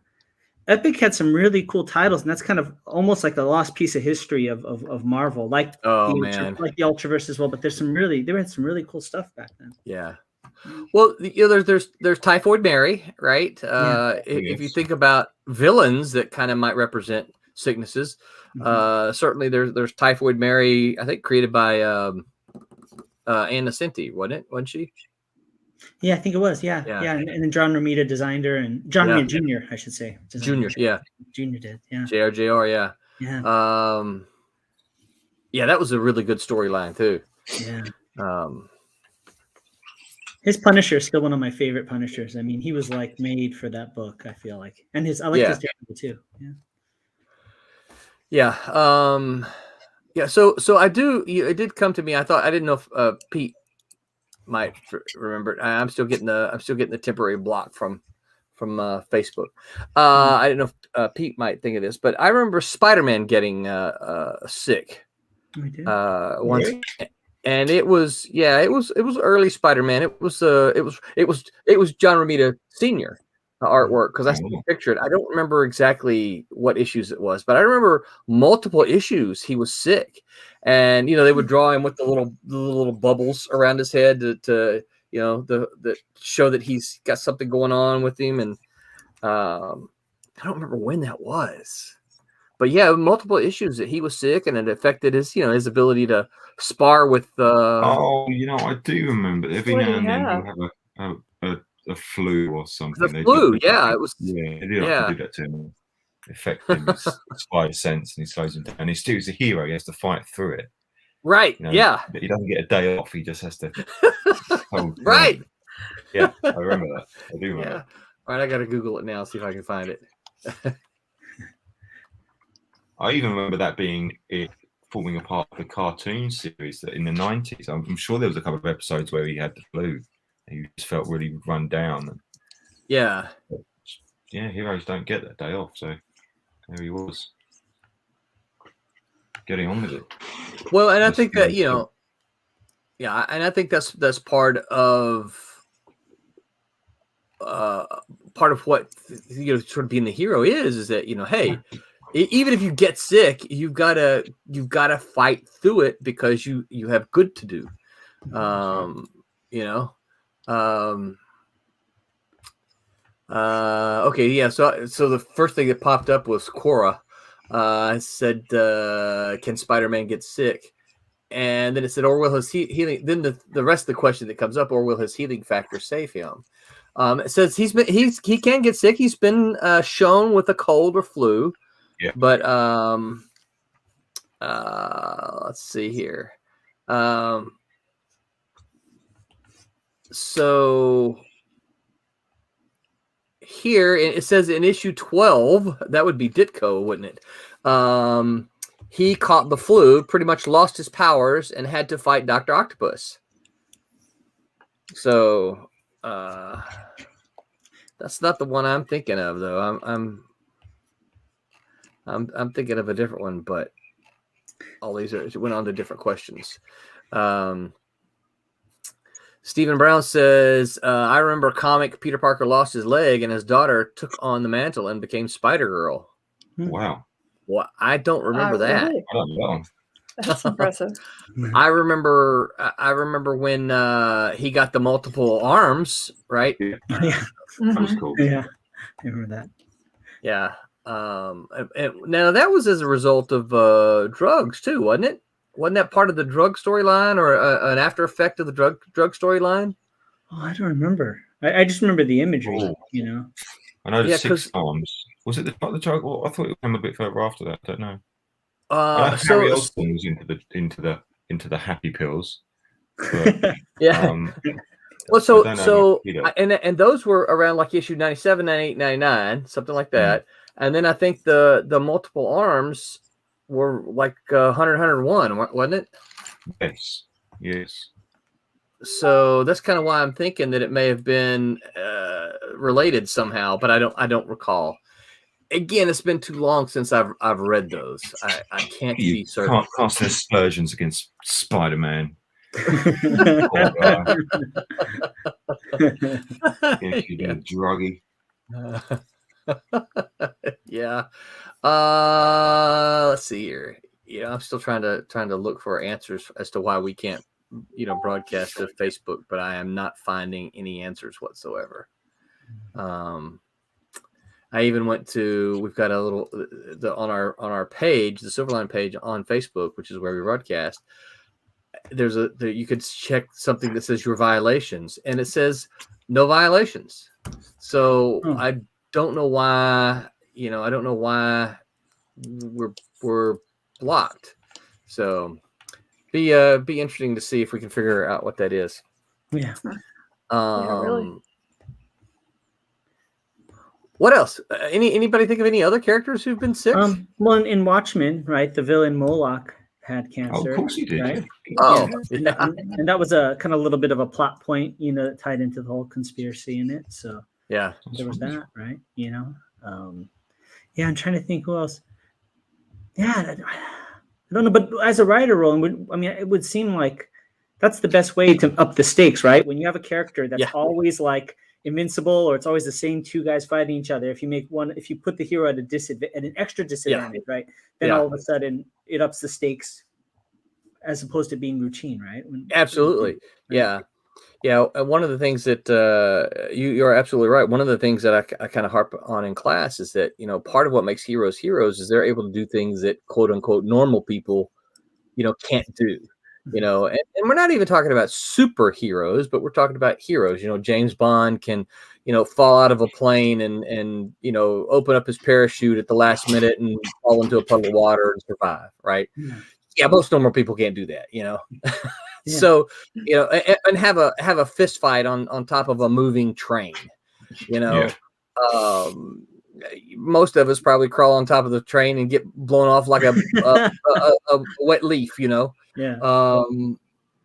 Epic had some really cool titles, and that's kind of almost like a lost piece of history of Marvel, like like the Ultraverse as well. But they had some really cool stuff back then. Yeah. Well, there's Typhoid Mary, right? If you think about villains that kind of might represent sicknesses, certainly there's Typhoid Mary. I think created by Ann Nocenti, wasn't she? Yeah, I think it was. Yeah. And then John Romita designed her, and John Romita Jr. I should say. Junior did. Yeah. JR. Yeah. Yeah, that was a really good storyline too. Yeah. His Punisher is still one of my favorite Punishers. I mean, he was like made for that book, I feel like. And I like his Daredevil too. Yeah. Yeah. So I do. It did come to me. I didn't know if Pete might remember. I'm still getting the temporary block from Facebook. I didn't know if Pete might think of this, but I remember Spider-Man getting sick once. And it was early Spider-Man. It was John Romita Sr. artwork because I still picture it. I don't remember exactly what issues it was, but I remember multiple issues he was sick, and they would draw him with the little bubbles around his head to the show that he's got something going on with him, and I don't remember when that was. But yeah, multiple issues that he was sick, and it affected his ability to spar with. I do remember every now and then he'll have a flu or something. The flu, it was. Yeah, they do that to him. Affect him, his spider sense, and he slows him down. He's a hero. He has to fight through it. Right. You know, Yeah. he doesn't get a day off. He just has to. Right. Yeah, I remember that. I do remember. Yeah. All right, I got to Google it now, see if I can find it. I even remember that being it forming a part of the cartoon series that in the 90s. I'm sure there was a couple of episodes where he had the flu. And he just felt really run down. And, Yeah. yeah, heroes don't get that day off. So there he was, getting on with it. Well, and I think that, you know, yeah, and I think that's part of what, you know, sort of being the hero is that, you know, hey, even if you get sick, you've got to fight through it because you have good to do. You know. Okay, yeah. So the first thing that popped up was Quora. Said, "Can Spider-Man get sick?" And then it said, "Or will his healing?" Then the rest of the question that comes up, "Or will his healing factor save him?" It says he can get sick. He's been shown with a cold or flu. Yeah. But let's see here. So here it says in issue 12, that would be Ditko, wouldn't it? He caught the flu, pretty much lost his powers, and had to fight Dr. Octopus. So that's not the one I'm thinking of, though. I'm thinking of a different one, but all these went on to different questions. Stephen Brown says, I remember comic Peter Parker lost his leg and his daughter took on the mantle and became Spider-Girl. Wow. Well, I don't remember that. Really? I don't know. That's impressive. I remember when he got the multiple arms, right? Yeah. Yeah. That was cool. Yeah. I remember that. Yeah. And now that was as a result of drugs too, wasn't it? Wasn't that part of the drug storyline or an after effect of the drug storyline? Oh, I don't remember. I just remember the imagery, you know. I know the Yeah, 6 arms. Was it the drug? Well, I thought it came a bit further after that. I don't know. Harry Osborn was into the happy pills. But, yeah. Well, and those were around like issue 97, 98, 99, something like that. And then I think the multiple arms were like 100, 101, wasn't it? Yes. So that's kind of why I'm thinking that it may have been related somehow, but I don't recall. Again, it's been too long since I've read those. I can't be certain. Can't cast aspersions against Spider-Man. Druggy. Yeah. Let's see here. Yeah, I'm still trying to look for answers as to why we can't, broadcast to Facebook, but I am not finding any answers whatsoever. I even went to, we've got a little on our page, the Silverline page on Facebook, which is where we broadcast. You could check something that says your violations, and it says no violations. So I don't know why, I don't know why we're blocked. So be interesting to see if we can figure out what that is. Yeah. Yeah, really. What else? Anybody think of any other characters who've been sick? Well, in Watchmen, right, the villain Moloch had cancer. Oh, of course he did. Right? Yeah. And that was a kind of little bit of a plot point, that tied into the whole conspiracy in it. So yeah, there was that, right? I'm trying to think who else. Yeah, I don't know, but as a writer, Roland, it would seem like that's the best way to up the stakes, right? When you have a character that's always like invincible, or it's always the same two guys fighting each other. If you put the hero at an extra disadvantage, right? Then all of a sudden it ups the stakes as opposed to being routine, right? Absolutely. Yeah. Yeah. One of the things that you're absolutely right. One of the things that I kind of harp on in class is that, part of what makes heroes is they're able to do things that quote unquote normal people, can't do. And we're not even talking about superheroes, but we're talking about heroes. James Bond can, fall out of a plane and open up his parachute at the last minute and fall into a puddle of water and survive, right? Yeah, most normal people can't do that, Yeah. So, and have a fist fight on top of a moving train, most of us probably crawl on top of the train and get blown off like a wet leaf, Yeah.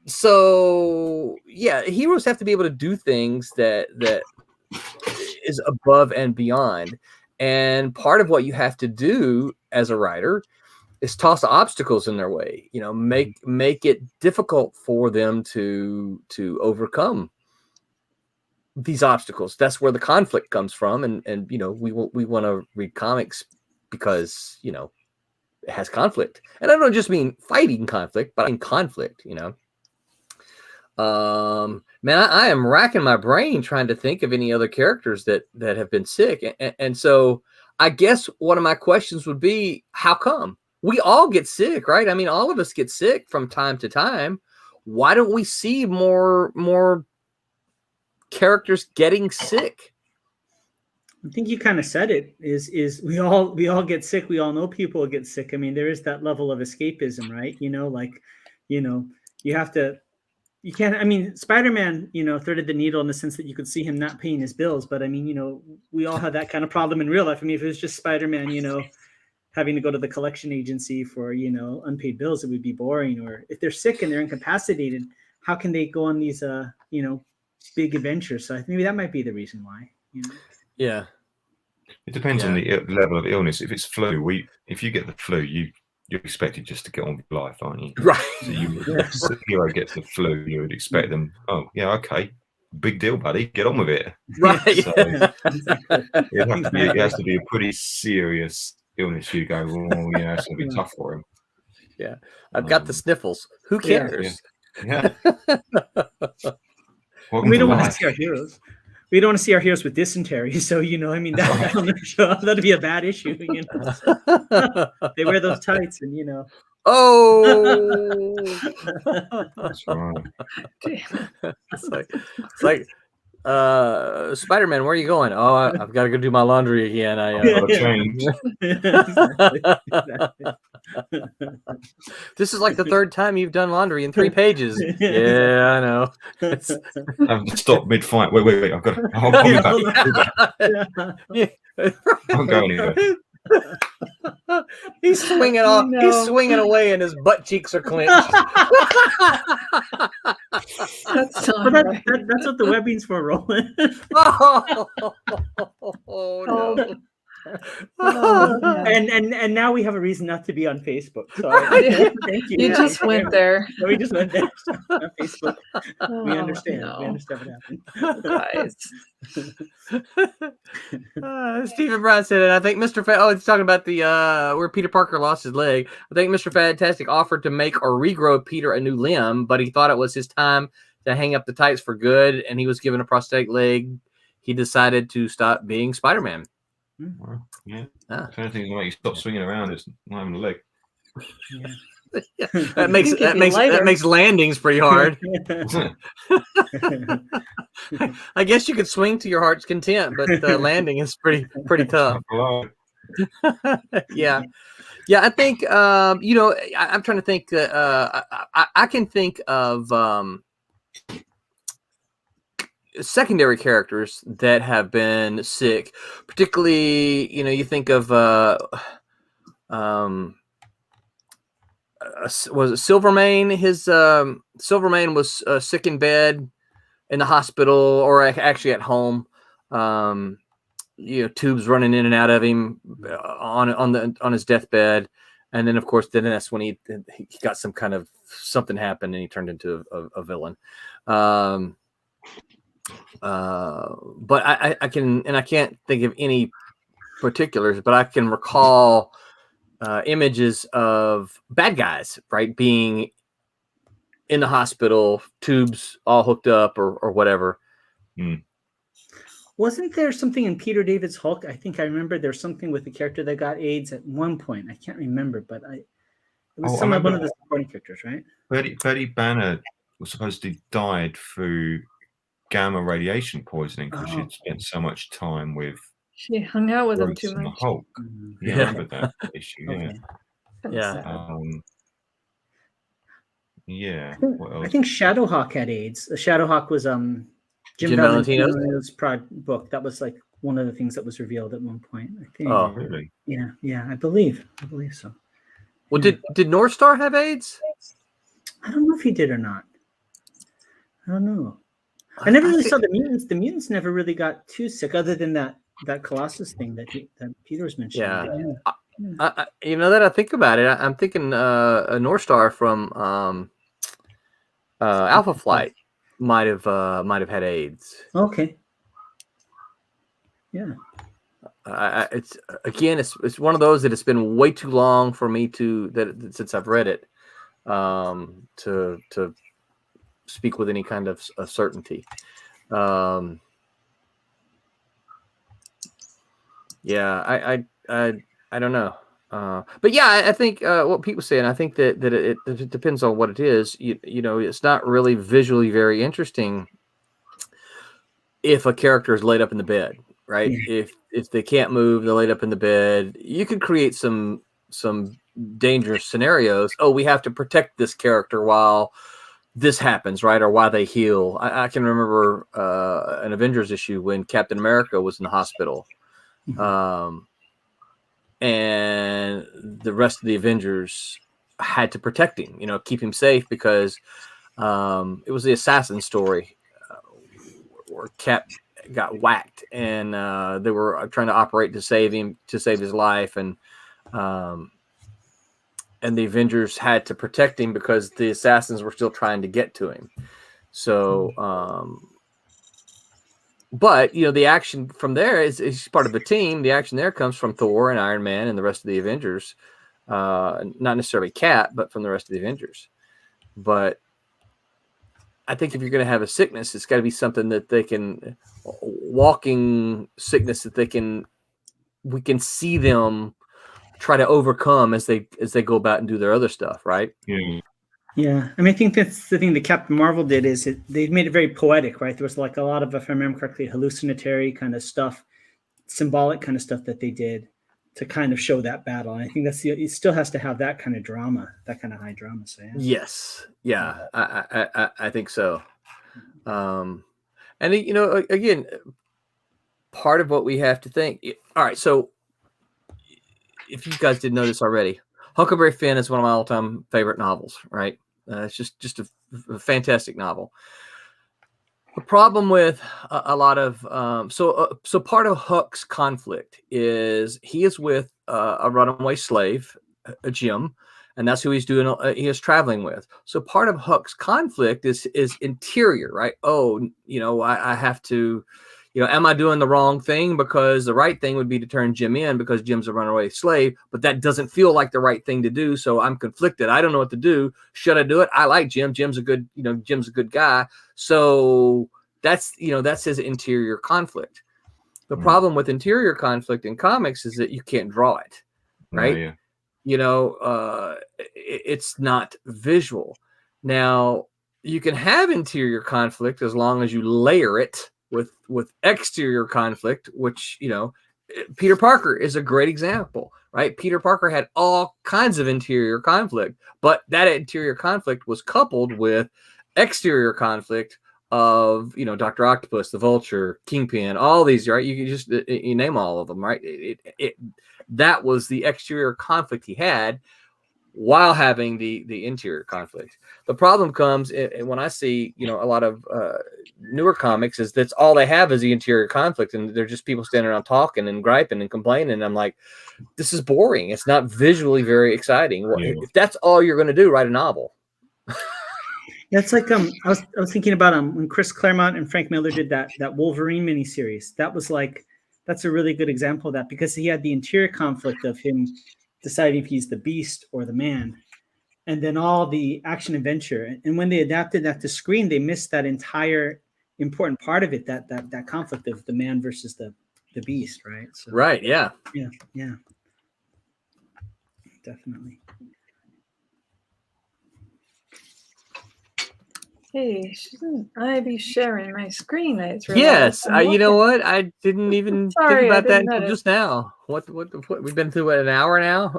So yeah, heroes have to be able to do things that is above and beyond. And part of what you have to do as a writer is toss obstacles in their way, make it difficult for them to overcome these obstacles. That's where the conflict comes from. And we want to read comics because, it has conflict. And I don't just mean fighting conflict, but I mean conflict, man, I am racking my brain trying to think of any other characters that have been sick. And so I guess one of my questions would be, how come? We all get sick, right? I mean, all of us get sick from time to time. Why don't we see more characters getting sick? I think you kind of said it, is we all get sick. We all know people get sick. I mean, there is that level of escapism, right? You have to, you can't, I mean, Spider-Man, threaded the needle in the sense that you could see him not paying his bills. But I mean, we all had that kind of problem in real life. I mean, if it was just Spider-Man, having to go to the collection agency for, unpaid bills, it would be boring. Or if they're sick and they're incapacitated, how can they go on these, big adventures? So I think maybe that might be the reason why, Yeah. It depends on the level of illness. If it's flu, if you get the flu, you're expected just to get on with life, aren't you? Right. So if the hero gets the flu, you would expect them, oh, yeah, okay, big deal, buddy, get on with it. Right. So it has to be a pretty serious illness. You go, oh, yeah, it's going to be tough for him. Yeah. I've got the sniffles. Who cares? Yeah. We don't want to see our heroes. We don't want to see our heroes with dysentery. So, that'd be a bad issue. They wear those tights and, Oh, that's right. It's like Spider-Man, where are you going? Oh, I've got to go do my laundry again. I've got to change. Exactly. This is like the third time you've done laundry in 3 pages. Yeah, I know. I've stop mid-fight. Wait. I'll be back. I'm going anywhere. He's swinging off. No. He's swinging away, and his butt cheeks are clenched. That's what the webbing's for, Roland. No. And now we have a reason not to be on Facebook. So thank you. You just went there. We just went there on Facebook. We understand. No. We understand what happened. Guys. Stephen Brown said it. I think Mr. it's talking about the where Peter Parker lost his leg. I think Mr. Fantastic offered to make or regrow Peter a new limb, but he thought it was his time to hang up the tights for good, and he was given a prosthetic leg. He decided to stop being Spider-Man. Well, yeah. If anything's gonna make you stop swinging around, it's not having a leg. Yeah. That makes landings pretty hard. I guess you could swing to your heart's content, but landing is pretty tough. Yeah. I think I'm trying to think. I can think of secondary characters that have been sick, particularly, you think of was it Silvermane? His Silvermane was sick in bed in the hospital, or actually at home. Tubes running in and out of him on his deathbed, and then of course that's when he got some kind of something happened and he turned into a villain. But I can't think of any particulars, but I can recall images of bad guys, right, being in the hospital, tubes all hooked up or whatever. Wasn't there something in Peter David's Hulk? I think I remember there's something with the character that got AIDS at one point. I can't remember, but it was one of the supporting characters, right? Betty Banner was supposed to have died through gamma radiation poisoning because she'd spent so much time with. She hung out with him too much. Hulk. Yeah, I remember that issue. Yeah. Yeah. What I else? think Shadowhawk had AIDS. Shadowhawk was Jim Jim Valentino's book. That was like one of the things that was revealed at one point. I think. Oh, Really? Yeah. I believe so. well, Yeah. did North Star have AIDS? I don't know if he did or not. I don't know. I never really saw the mutants. The mutants never really got too sick, other than that Colossus thing that Peter was mentioning. Yeah. You know, that I think about it, I'm thinking a North Star from Alpha Flight might have had AIDS. Okay. Yeah. It's one of those that it's been way too long for me since I've read it to speak with any kind of certainty. Yeah, I don't know. But yeah, I think what Pete was saying, I think that it depends on what it is. You know, it's not really visually very interesting if a character is laid up in the bed, right? Yeah. If they can't move, they're laid up in the bed. You could create some dangerous scenarios. Oh, we have to protect this character while this happens, right? Or while they heal. I can remember an Avengers issue when Captain America was in the hospital. Mm-hmm. And the rest of the Avengers had to protect him, keep him safe, because it was the assassin story where Cap got whacked, and they were trying to operate to save his life, and the Avengers had to protect him because the assassins were still trying to get to him. So, but the action from there is part of the team. The action there comes from Thor and Iron Man and the rest of the Avengers, not necessarily Cap, but from the rest of the Avengers. But I think if you're going to have a sickness, it's got to be something that they can walking sickness that we can see them try to overcome as they go about and do their other stuff, right? Yeah, I mean, I think that's the thing that Captain Marvel did, is they made it very poetic, right? There was like a lot of, if I remember correctly, hallucinatory kind of stuff, symbolic kind of stuff that they did to kind of show that battle. And I think it still has to have that kind of drama, that kind of high drama. So yeah. Yes, yeah, I think so. And again, part of what we have to think. All right, so if you guys didn't know this already, Huckleberry Finn is one of my all-time favorite novels, right? It's just a fantastic novel. The problem with a lot of so part of Huck's conflict is he is with a runaway slave, a Jim, and that's who he is traveling with. So part of Huck's conflict is interior, right? Oh, I have to. Am I doing the wrong thing? Because the right thing would be to turn Jim in because Jim's a runaway slave, but that doesn't feel like the right thing to do. So I'm conflicted. I don't know what to do. Should I do it? I like Jim. Jim's a good guy. So that's his interior conflict. The problem with interior conflict in comics is that you can't draw it, right? It's not visual. Now, you can have interior conflict as long as you layer it with exterior conflict, which Peter Parker is a great example, right? Peter Parker had all kinds of interior conflict, but that interior conflict was coupled with exterior conflict of Dr. Octopus, the Vulture, Kingpin, all these, right? You name all of them, right? That was the exterior conflict he had while having the interior conflict. The problem comes when I see a lot of newer comics is that's all they have is the interior conflict, and they're just people standing around talking and griping and complaining, and I'm like, this is boring. It's not visually very exciting. If that's all you're going to do, write a novel. That's like I was thinking about when Chris Claremont and Frank Miller did that Wolverine miniseries. That's a really good example of that, because he had the interior conflict of him deciding if he's the Beast or the Man, and then all the action adventure. And when they adapted that to screen, they missed that entire important part of it, that conflict of the Man versus the Beast, right? So, right. Yeah. Yeah. Definitely. Hey, shouldn't I be sharing my screen? I just Yes, realized I'm you know looking. what? I didn't even Sorry, think I about that didn't until notice. just now. What we've been through an hour now?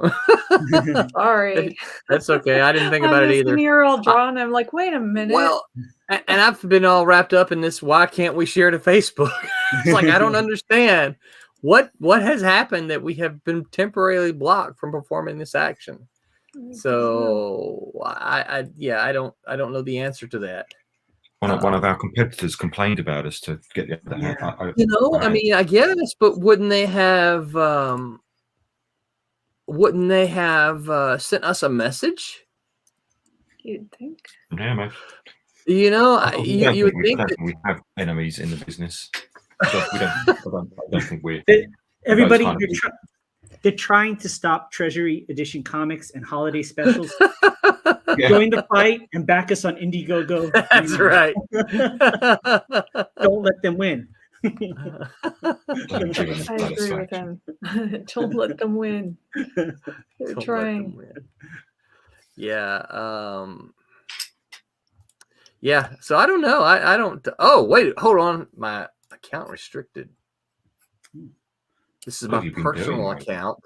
Sorry. That's okay. I didn't think I'm about it just either. sitting here all drawn. I'm like, wait a minute. Well, and I've been all wrapped up in this. Why can't we share to Facebook? It's like I don't understand what has happened that we have been temporarily blocked from performing this action. So I don't know the answer to that. One of our competitors complained about us to get the other hand. I mean, I guess, but wouldn't they have sent us a message? You'd think. Yeah, mate. You know, I you would think that we have enemies in the business. I don't think we're Everybody, kind of they're trying to stop Treasury Edition comics and holiday specials. Yeah. Join the fight and back us on Indiegogo. That's right. Don't let them win. I agree with him. Don't let them win. They're Don't let trying. them win. Yeah. Yeah. So I don't know. I don't. Oh, wait. Hold on. My account restricted. This is What my have you been personal doing, mate? account.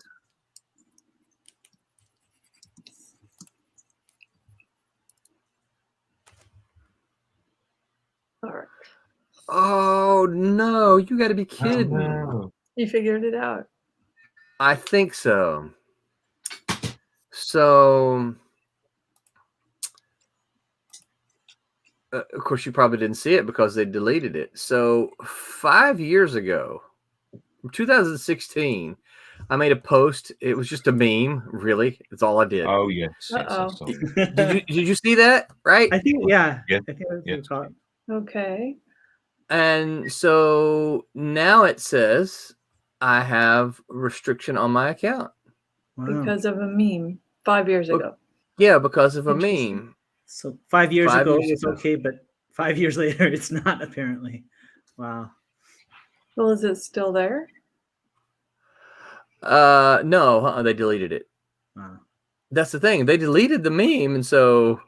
All right. Oh no! You got to be kidding! No. You figured it out. I think so. So, of course, you probably didn't see it because they deleted it. So, 5 years ago, 2016, I made a post. It was just a meme, really. That's all I did. Oh yes. Yes, I Uh-oh. saw it. Did you see that? Right? I think, yeah. Yeah. I think that's what Yeah. it's called. Okay. And so now it says I have restriction on my account. Wow. Because of a meme 5 years ago. Yeah, because of a Interesting. meme. So 5 years 5 ago years it was ago. okay, but 5 years later it's not, apparently. Wow. Well, is it still there? No, they deleted it. Wow. That's the thing. They deleted the meme, and so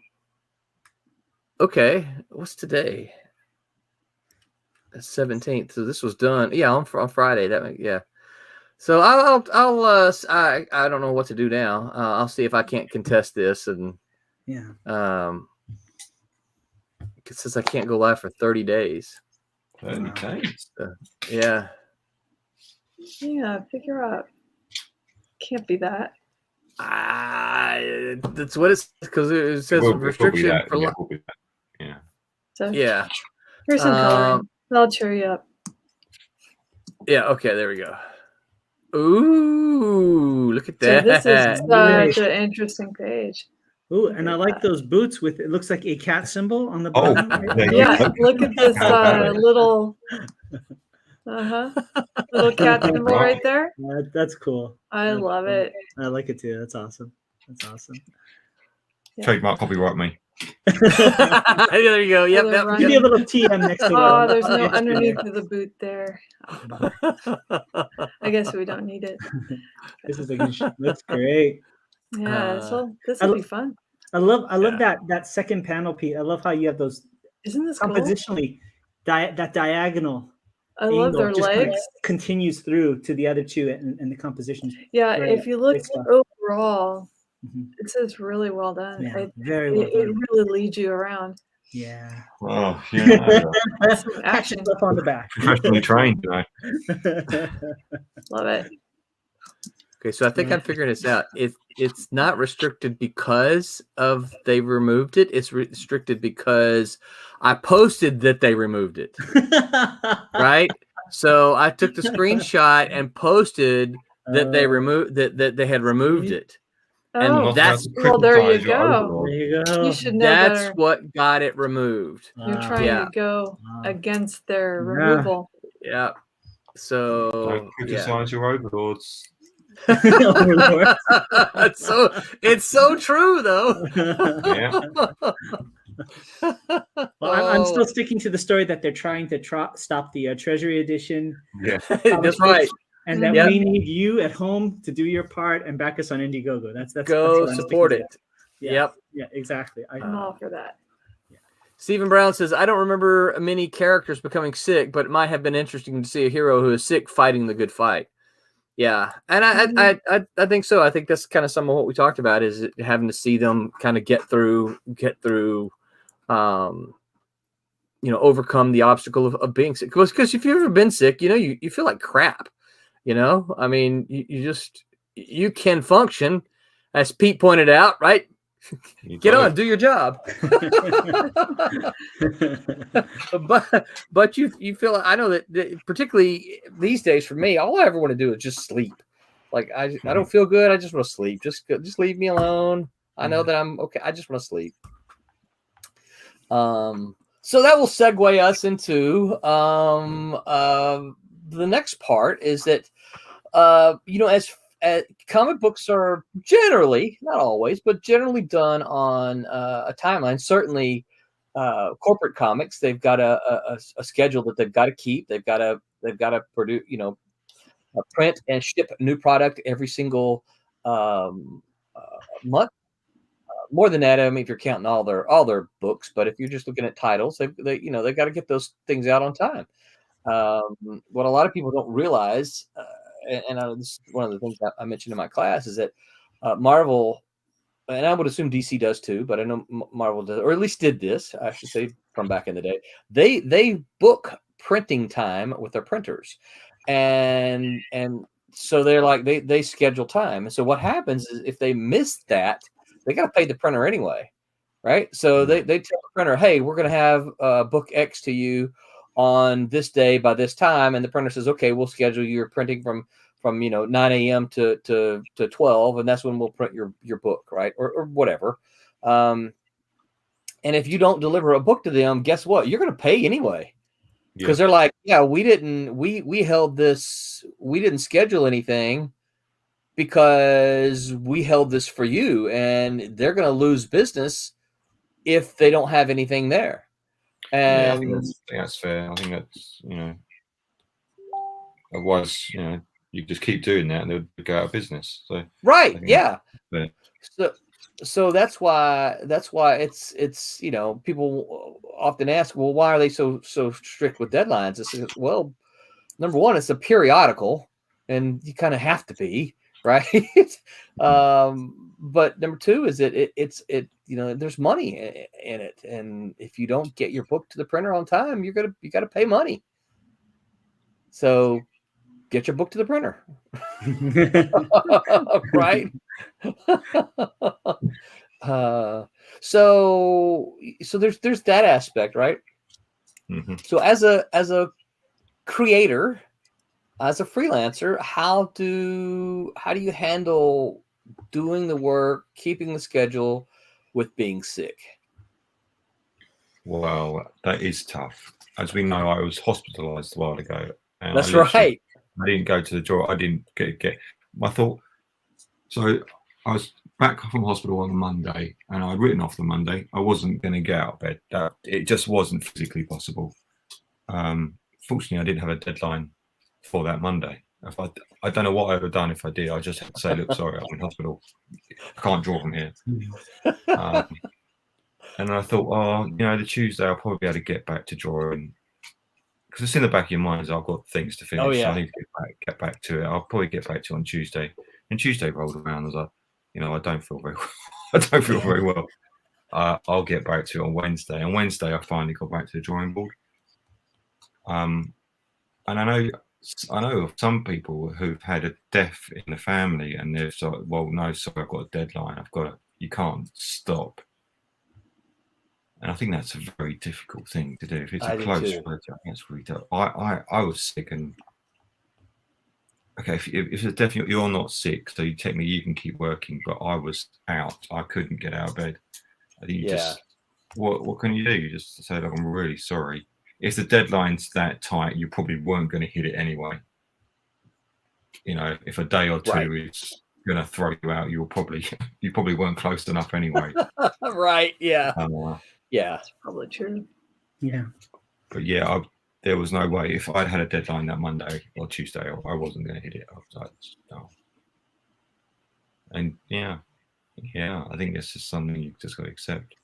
okay, what's today? The 17th. So this was done. Yeah, on Friday. Yeah. So I don't know what to do now. I'll see if I can't contest this, and Yeah. since I can't go live for 30 days. 30 days. Yeah. Yeah, figure out. Can't be that. That's what it's because it says restriction for life. Yeah. So Yeah. here's some coloring. That'll cheer you up. Yeah. Okay. There we go. Ooh, look at So that. this is such an interesting page. Ooh, and I like those boots with it looks like a cat symbol on the Oh, bottom. Yeah, look at this little little cat symbol right there. That's cool. I love it. I like it too. That's awesome. That's awesome. Trademark, copyright me. There you go. Yep. They're Yep. running. Give me a little TM next to it. Oh, there's no underneath of the boot there. I guess we don't need it. This is looks great. Yeah, so this will be fun. I love that second panel, Pete. I love how you have those Isn't this cool? compositionally that diagonal. I love their just kind of legs. continues through to the other two and the compositions. Yeah, Great, if you look great stuff. overall, Mhm. it says really well done. Yeah, very well It done. really leads you around. Yeah. Oh, yeah. Some action. Stuff on the back. Professionally trained, you know. Love it. Okay, so I think I'm figuring this out. It's not restricted because of they removed it. It's restricted because I posted that they removed it. Right? So I took the screenshot and posted that they removed that they had removed it. And Oh, that's well, there you go. There you go. You should know that's better. what got it removed. You're trying Yeah. to go Wow. against their Yeah. removal. Yeah. So Don't criticize your overlords. it's so true though. Yeah. Well, I'm still sticking to the story that they're trying to stop the Treasury Edition. Yeah. That's right. And that Yep. we need you at home to do your part and back us on Indiegogo. That's Go what I'm support sticking it. to. Yeah. Yep. Yeah, exactly. I'm all for that. Stephen Brown says, I don't remember many characters becoming sick, but it might have been interesting to see a hero who is sick fighting the good fight. Yeah, and I think so. I think that's kind of some of what we talked about, is having to see them kind of get through, overcome the obstacle of being sick. Because if you've ever been sick, you feel like crap. I mean, you can function, as Pete pointed out, right? Get on, do your job. but you feel, I know that particularly these days for me, all I ever want to do is just sleep. Like I don't feel good. I just want to sleep. Just leave me alone. I know that I'm okay. I just want to sleep. So that will segue us into the next part, is that as comic books are generally, not always, but generally done on a timeline. Certainly, corporate comics, they've got a schedule that they've got to keep. They've got to produce, print and ship new product every single month. More than that, I mean, if you're counting all their books, but if you're just looking at titles, they've got to get those things out on time. What a lot of people don't realize, and this is one of the things that I mentioned in my class, is that Marvel, and I would assume DC does too, but I know Marvel does, or at least did this, I should say, from back in the day. They book printing time with their printers, and so they're like they schedule time. And so what happens is, if they miss that, they got to pay the printer anyway, right? So they tell the printer, hey, we're going to have book X to you on this day by this time, and the printer says, okay, we'll schedule your printing from 9 a.m. to 12, and that's when we'll print your book, right, or whatever. And if you don't deliver a book to them, guess what? You're going to pay anyway, because they're like, yeah, we held this, we didn't schedule anything because we held this for you, and they're going to lose business if they don't have anything there. And I think that's fair. I think that's, otherwise, you just keep doing that and they'll go out of business. So right, yeah. So that's why it's people often ask, well, why are they so strict with deadlines? It's, well, number one, it's a periodical, and you kind of have to be, right? But number two is that it's there's money in it, and if you don't get your book to the printer on time, you got to pay money. So get your book to the printer. Right. So there's that aspect, right? Mm-hmm. So as a creator, as a freelancer, how do you handle doing the work, keeping the schedule, with being sick? Well, that is tough. As we know, I was hospitalized a while ago. And that's right. I didn't go to the drawer. I didn't get my thought. So I was back from hospital on the Monday, and I'd written off the Monday. I wasn't going to get out of bed. It just wasn't physically possible. Fortunately, I didn't have a deadline for that Monday. I don't know what I would have done if I did. I just had to say, look, sorry, I'm in hospital. I can't draw from here. And I thought, the Tuesday I'll probably be able to get back to drawing, because it's in the back of your mind is I've got things to finish. Oh, yeah. So I need to get back to it. I'll probably get back to it on Tuesday. And Tuesday rolled around. I was like, I don't feel very well. I don't feel very well. I'll get back to it on Wednesday. And Wednesday I finally got back to the drawing board. And I know of some people who've had a death in the family, and they're like, well, no, sorry, I've got a deadline. You can't stop. And I think that's a very difficult thing to do. If it's a close relative, that's really tough. I was sick, and okay, if it's definitely you're not sick, so technically you can keep working, but I was out. I couldn't get out of bed. I think what can you do? You just say, look, I'm really sorry. If the deadline's that tight, you probably weren't going to hit it anyway. If a day or two is going to throw you out, you probably weren't close enough anyway. Right. Yeah. Yeah. That's probably true. Yeah. But yeah, there was no way. If I'd had a deadline that Monday or Tuesday, I wasn't going to hit it. I was like, no. And I think it's just something you just got to accept.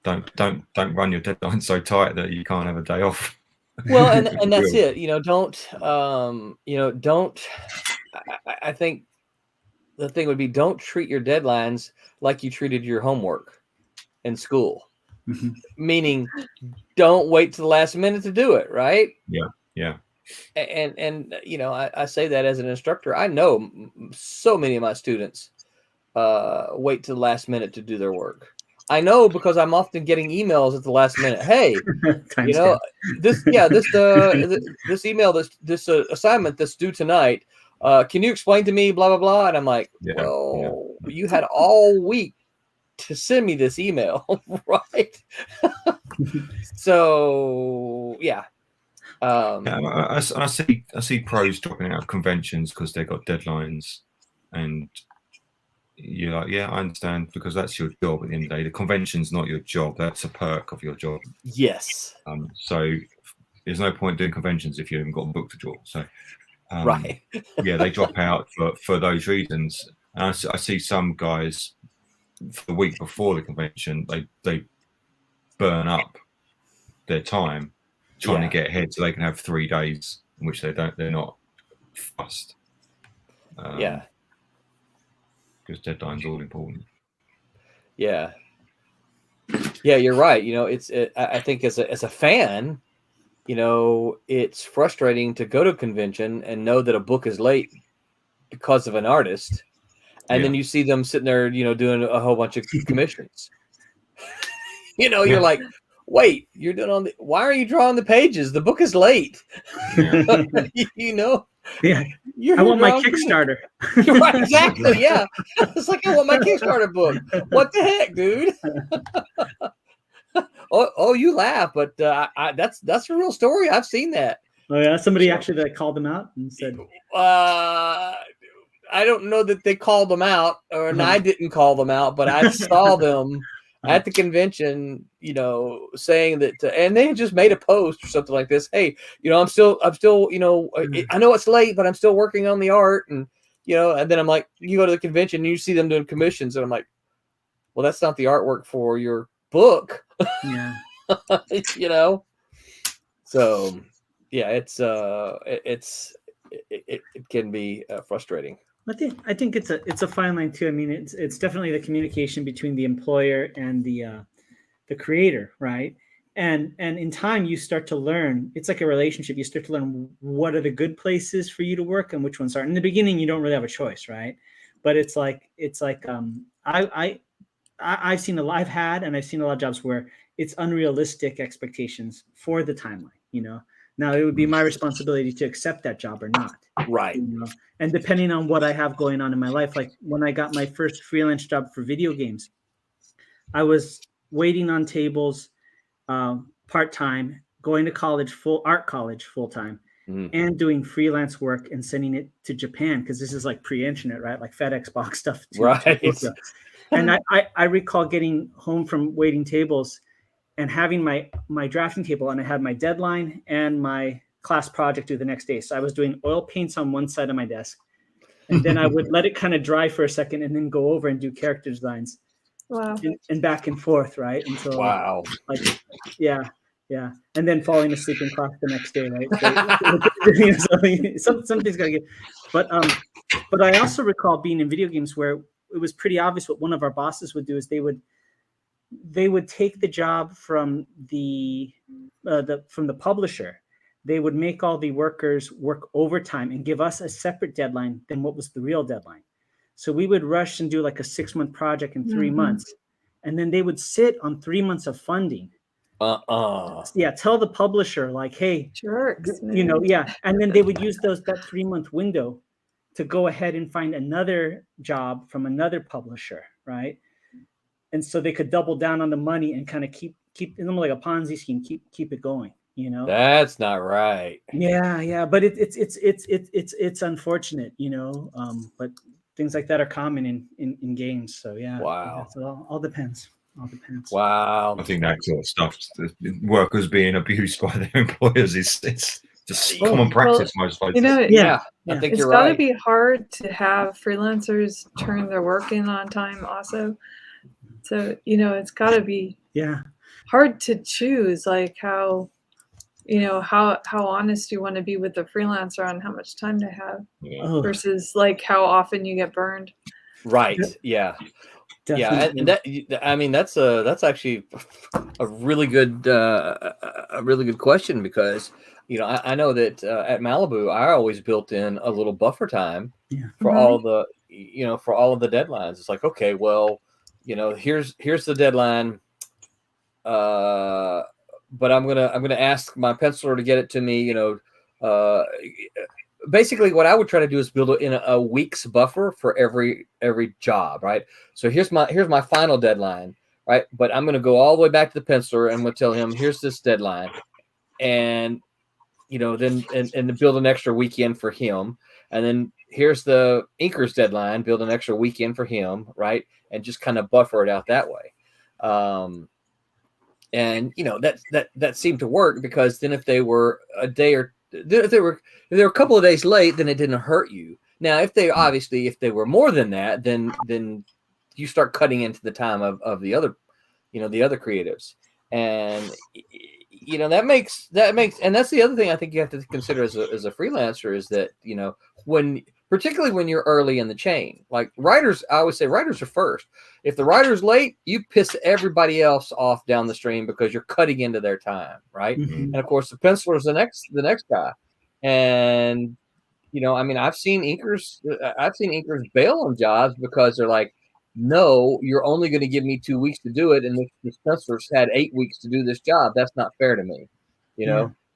don't run your deadline so tight that you can't have a day off. Well, and that's it. Don't. I think the thing would be, don't treat your deadlines like you treated your homework in school. Mm-hmm. Meaning, don't wait to the last minute to do it. Right? Yeah. And I say that as an instructor. I know so many of my students wait to the last minute to do their work. I know because I'm often getting emails at the last minute. Hey, this email, this assignment that's due tonight. Can you explain to me blah blah blah? And I'm like, you had all week to send me this email, right? So yeah. I see pros dropping out of conventions because they've got deadlines, and you're like, yeah, I understand, because that's your job at the end of the day. The convention's not your job; that's a perk of your job. Yes. So there's no point doing conventions if you haven't got a book to draw. So right. Yeah, they drop out for those reasons. And I see some guys for the week before the convention, they burn up their time trying to get ahead so they can have 3 days in which they're not fussed. Because deadline's all important. Yeah, you're right. I think as a fan, it's frustrating to go to a convention and know that a book is late because of an artist, and then you see them sitting there, doing a whole bunch of commissions. You're like, wait, you're doing why are you drawing the pages? The book is late. Yeah. I want my Kickstarter. Right, exactly. Yeah. It's like, I want my Kickstarter book. What the heck, dude? Oh, you laugh, but that's a real story. I've seen that. Oh yeah, somebody actually that called them out and said, I don't know that they called them out, and I didn't call them out, but I saw them at the convention, saying that, and they just made a post or something like this. Hey, I'm still, I know it's late, but I'm still working on the art, and and then I'm like, you go to the convention and you see them doing commissions, and I'm like, well, that's not the artwork for your book. Yeah. So yeah, it can be frustrating. I think it's a fine line too. I mean, it's definitely the communication between the employer and the creator, right? And in time you start to learn. It's like a relationship. You start to learn what are the good places for you to work and which ones aren't. In the beginning, you don't really have a choice, right? But I've seen I've had a lot of jobs where it's unrealistic expectations for the timeline. Now it would be my responsibility to accept that job or not. Right. And depending on what I have going on in my life, like when I got my first freelance job for video games, I was waiting on tables part-time, going to college, art college full-time, and doing freelance work and sending it to Japan, because this is like pre-internet, right? Like FedEx box stuff. Right. And I recall getting home from waiting tables and having my drafting table, and I had my deadline and my class project due the next day. So I was doing oil paints on one side of my desk, and then I would let it kind of dry for a second and then go over and do character designs. Wow. And back and forth, right? Until yeah. And then falling asleep in class the next day, right? So, something's got to get. But I also recall being in video games where it was pretty obvious what one of our bosses would do is they would take the job from the publisher. They would make all the workers work overtime and give us a separate deadline than what was the real deadline. So we would rush and do like a 6-month project in 3 months. And then they would sit on 3 months of funding. Yeah, tell the publisher like, hey, jerks, and then they would use that 3-month window to go ahead and find another job from another publisher, right? And so they could double down on the money and kind of keep it's almost like a Ponzi scheme, keep it going. That's not right. Yeah, but it's unfortunate, but things like that are common in games. So yeah. Wow. It all depends. Wow. I think that sort of stuff, workers being abused by their employers, it's just common practice most places. I think you're right. It's got to be hard to have freelancers turn their work in on time also. So, it's got to be Yeah. hard to choose, like how honest you want to be with the freelancer on how much time they have Oh, versus like how often you get burned. Right. Yeah. Yeah. And that's actually a really good question, because I know that at Malibu I always built in a little buffer time for all the deadlines. It's like, okay, well, here's the deadline, but I'm gonna ask my penciler to get it to me. Basically what I would try to do is build in a week's buffer for every job, right? So here's my final deadline, right? But I'm going to go all the way back to the penciler and I'm going to tell him, here's this deadline, and then and build an extra weekend for him, and then here's the inker's deadline, build an extra weekend for him, right? And just kind of buffer it out that way. And that seemed to work, because then if they were a day or if they were a couple of days late, then it didn't hurt you. Now, if they were more than that, then you start cutting into the time of the other, the other creatives, and that makes, and that's the other thing I think you have to consider as a freelancer, is that particularly when you're early in the chain, like writers, I always say writers are first. If the writer's late, you piss everybody else off down the stream because you're cutting into their time, right? And of course, the penciler is the next guy. And I've seen inkers bail on jobs because they're like, no, you're only going to give me 2 weeks to do it, and this penciler's had 8 weeks to do this job. That's not fair to me,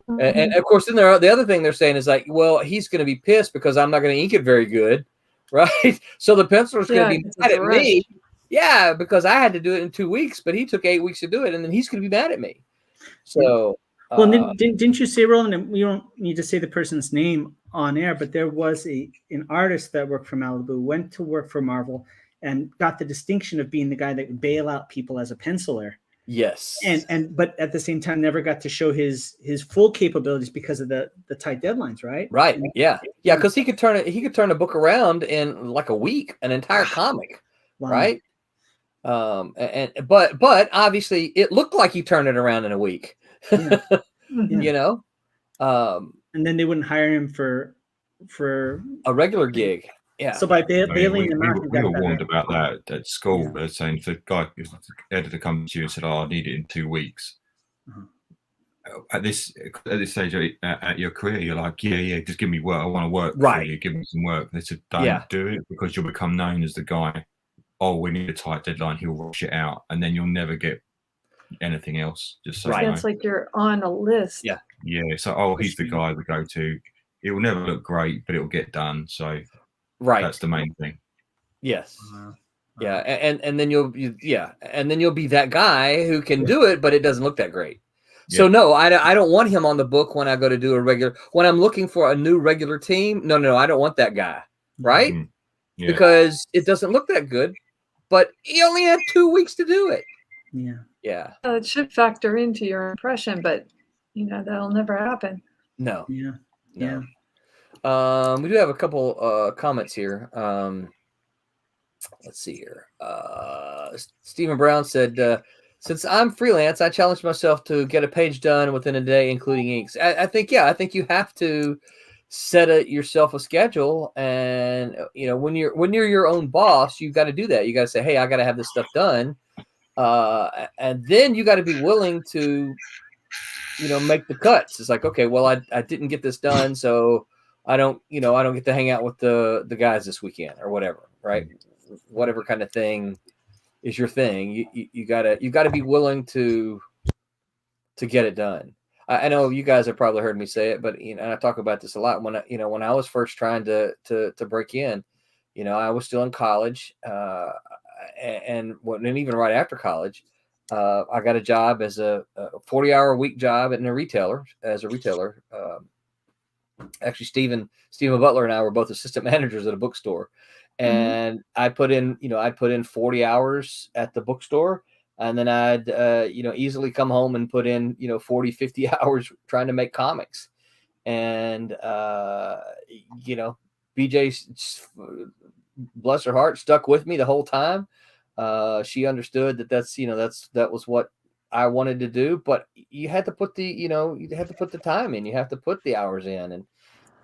And of course, then the other thing they're saying is like, well, he's going to be pissed because I'm not going to ink it very good, right? So the penciler's going to be mad at me, because I had to do it in 2 weeks, but he took 8 weeks to do it, and then he's going to be mad at me. So, well, didn't you say, Roland? And we don't need to say the person's name on air, but there was an artist that worked for Malibu, went to work for Marvel, and got the distinction of being the guy that would bail out people as a penciler. Yes. But at the same time never got to show his full capabilities because of the tight deadlines, right? Right. Yeah. Yeah, because he could turn a book around in like a week, an entire comic. Wow. Right? But obviously it looked like he turned it around in a week. Yeah. And then they wouldn't hire him for a regular gig. Yeah. So by bailing them out, we were warned about that at school. Yeah. They're saying if the guy, if the editor comes to you and said, "Oh, I need it in 2 weeks," at this stage at your career, you're like, "Yeah, just give me work. I want to work for you. Give me some work." They said, "Don't do it, because you'll become known as the guy. Oh, we need a tight deadline. He'll rush it out, and then you'll never get anything else." Just so it's like you're on a list. Yeah. So, he's the guy we go to. It will never look great, but it will get done. So. Right. That's the main thing. Yes. Yeah. And then you'll be that guy who can do it, but it doesn't look that great. Yeah. So no, I don't want him on the book when I go to do a regular, when I'm looking for a new regular team. No, I don't want that guy. Right. Yeah. Because it doesn't look that good, but he only had 2 weeks to do it. Yeah. Yeah. It should factor into your impression, but that'll never happen. No. Yeah. No. Yeah. We do have a couple comments here. Let's see here. Stephen Brown said, since I'm freelance, I challenge myself to get a page done within a day, including inks. I think you have to set yourself a schedule, and when you're your own boss, you've got to do that. You got to say, hey, I got to have this stuff done, and then you got to be willing to make the cuts. It's like, okay, well, I didn't get this done, so I don't get to hang out with the guys this weekend or whatever, right? Whatever kind of thing is your thing. You gotta be willing to get it done. I know you guys have probably heard me say it, but and I talk about this a lot. When I was first trying to break in, I was still in college, and even right after college, I got a job as a 40-hour-a-week job as a retailer. Actually, Stephen Butler and I were both assistant managers at a bookstore, and I put in 40 hours at the bookstore, and then I'd easily come home and put in 40, 50 hours trying to make comics, and BJ, bless her heart, stuck with me the whole time. She understood that that was what I wanted to do, but you had to put you had to put the time in, you have to put the hours in,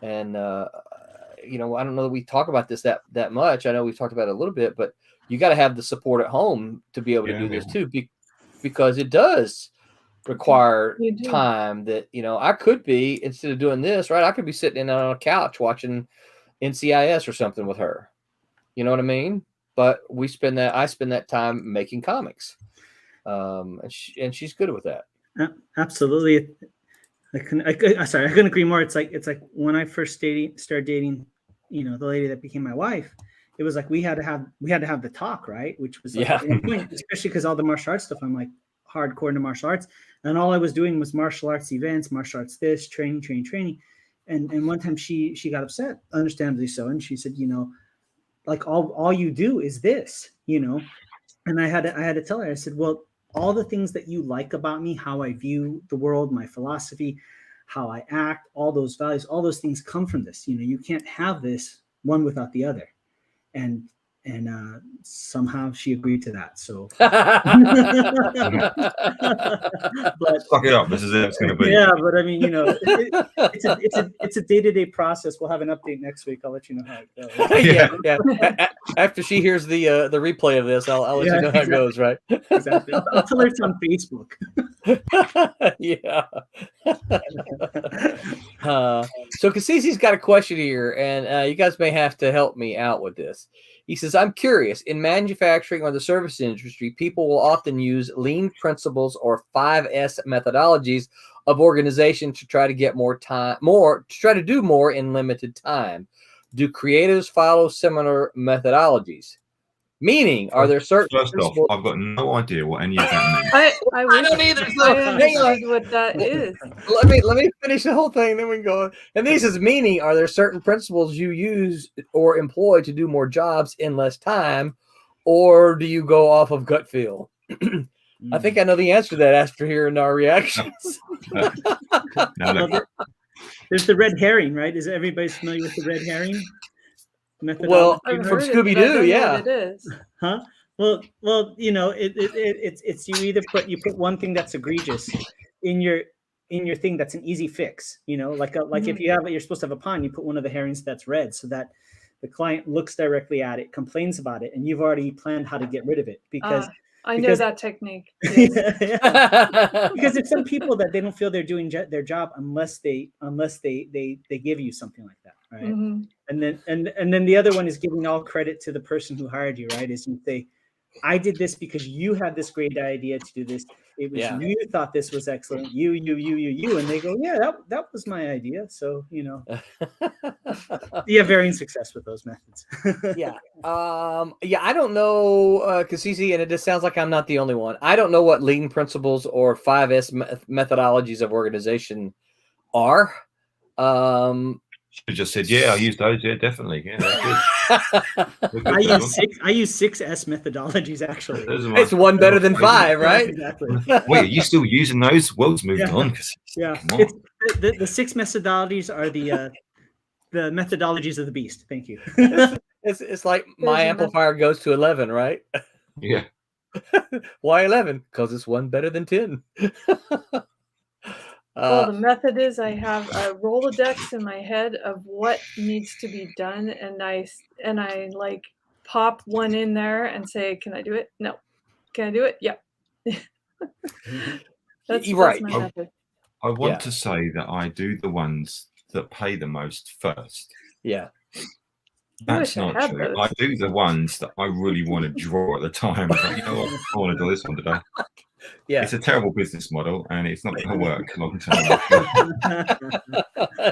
and I don't know that we talk about this that much. I know we've talked about it a little bit, but you got to have the support at home to be able to do this too, because it does require time that, I could be, instead of doing this, right, I could be sitting on a couch watching NCIS or something with her. You know what I mean? But I spend that time making comics. And she's good with that. Absolutely. I couldn't agree more. It's like when I first started dating, the lady that became my wife, it was like we had to have the talk, right? Which was like, especially because all the martial arts stuff, I'm like hardcore into martial arts, and all I was doing was martial arts events, martial arts this, training. And one time she got upset, understandably so, and she said, like all you do is this, and I had to tell her, I said, well, all the things that you like about me, how I view the world, my philosophy, how I act, all those values, all those things come from this. You can't have this one without the other. And somehow she agreed to that. So, but suck it up. This is it. It's going to be. Yeah, but I mean, it's a day-to-day process. We'll have an update next week. I'll let you know how it goes. Yeah. After she hears the replay of this, I'll let you know how it goes. Right? Exactly. I'll tell her it's on Facebook. Yeah. So Cassisi's got a question here, and you guys may have to help me out with this. He says, I'm curious, in manufacturing or the service industry, people will often use lean principles or 5S methodologies of organization to try to get to try to do more in limited time. Do creatives follow similar methodologies? Meaning, are there certain First off, I've got no idea what any of that means. I don't either. I understood what that is. Let me finish the whole thing, then we can go on. And this is meaning, are there certain principles you use or employ to do more jobs in less time, or do you go off of gut feel? I think I know the answer to that after hearing our reactions. There's the red herring, right? Is everybody familiar with the red herring? Well, from Scooby-Doo, yeah. It is. Huh? Well, it's you put one thing that's egregious in your thing that's an easy fix. Like if you're supposed to have a pond, you put one of the herrings that's red, so that the client looks directly at it, complains about it, and you've already planned how to get rid of it because I know that technique. Yes. Because there's some people that they don't feel they're doing their job unless they give you something like that, right? Mm-hmm. And then the other one is giving all credit to the person who hired you, right? Is you say, I did this because you had this great idea to do this. It was you thought this was excellent. You, and they go, yeah, that was my idea. So you have varying success with those methods. Yeah. I don't know, Cassisi, and it just sounds like I'm not the only one. I don't know what lean principles or 5S methodologies of organization are. She just said, "Yeah, I use those. Yeah, definitely. Yeah, that's good." I use 6S methodologies actually. It's one better than 5, right? Exactly. Wait, are you still using those? World's moved on. Yeah, the 6 methodologies are the methodologies of the beast. Thank you. It's like my amplifier goes to 11, right? Yeah. Why 11? Because it's one better than 10. Well, the method is I have a Rolodex in my head of what needs to be done, and I like pop one in there and say, "Can I do it? No. Can I do it? Yeah." That's my method. I want to say that I do the ones that pay the most first. Yeah. That's not true. I do the ones that I really want to draw at the time. Like, you know what? I want to do this one today. Yeah, it's a terrible business model, and it's not going to work long term.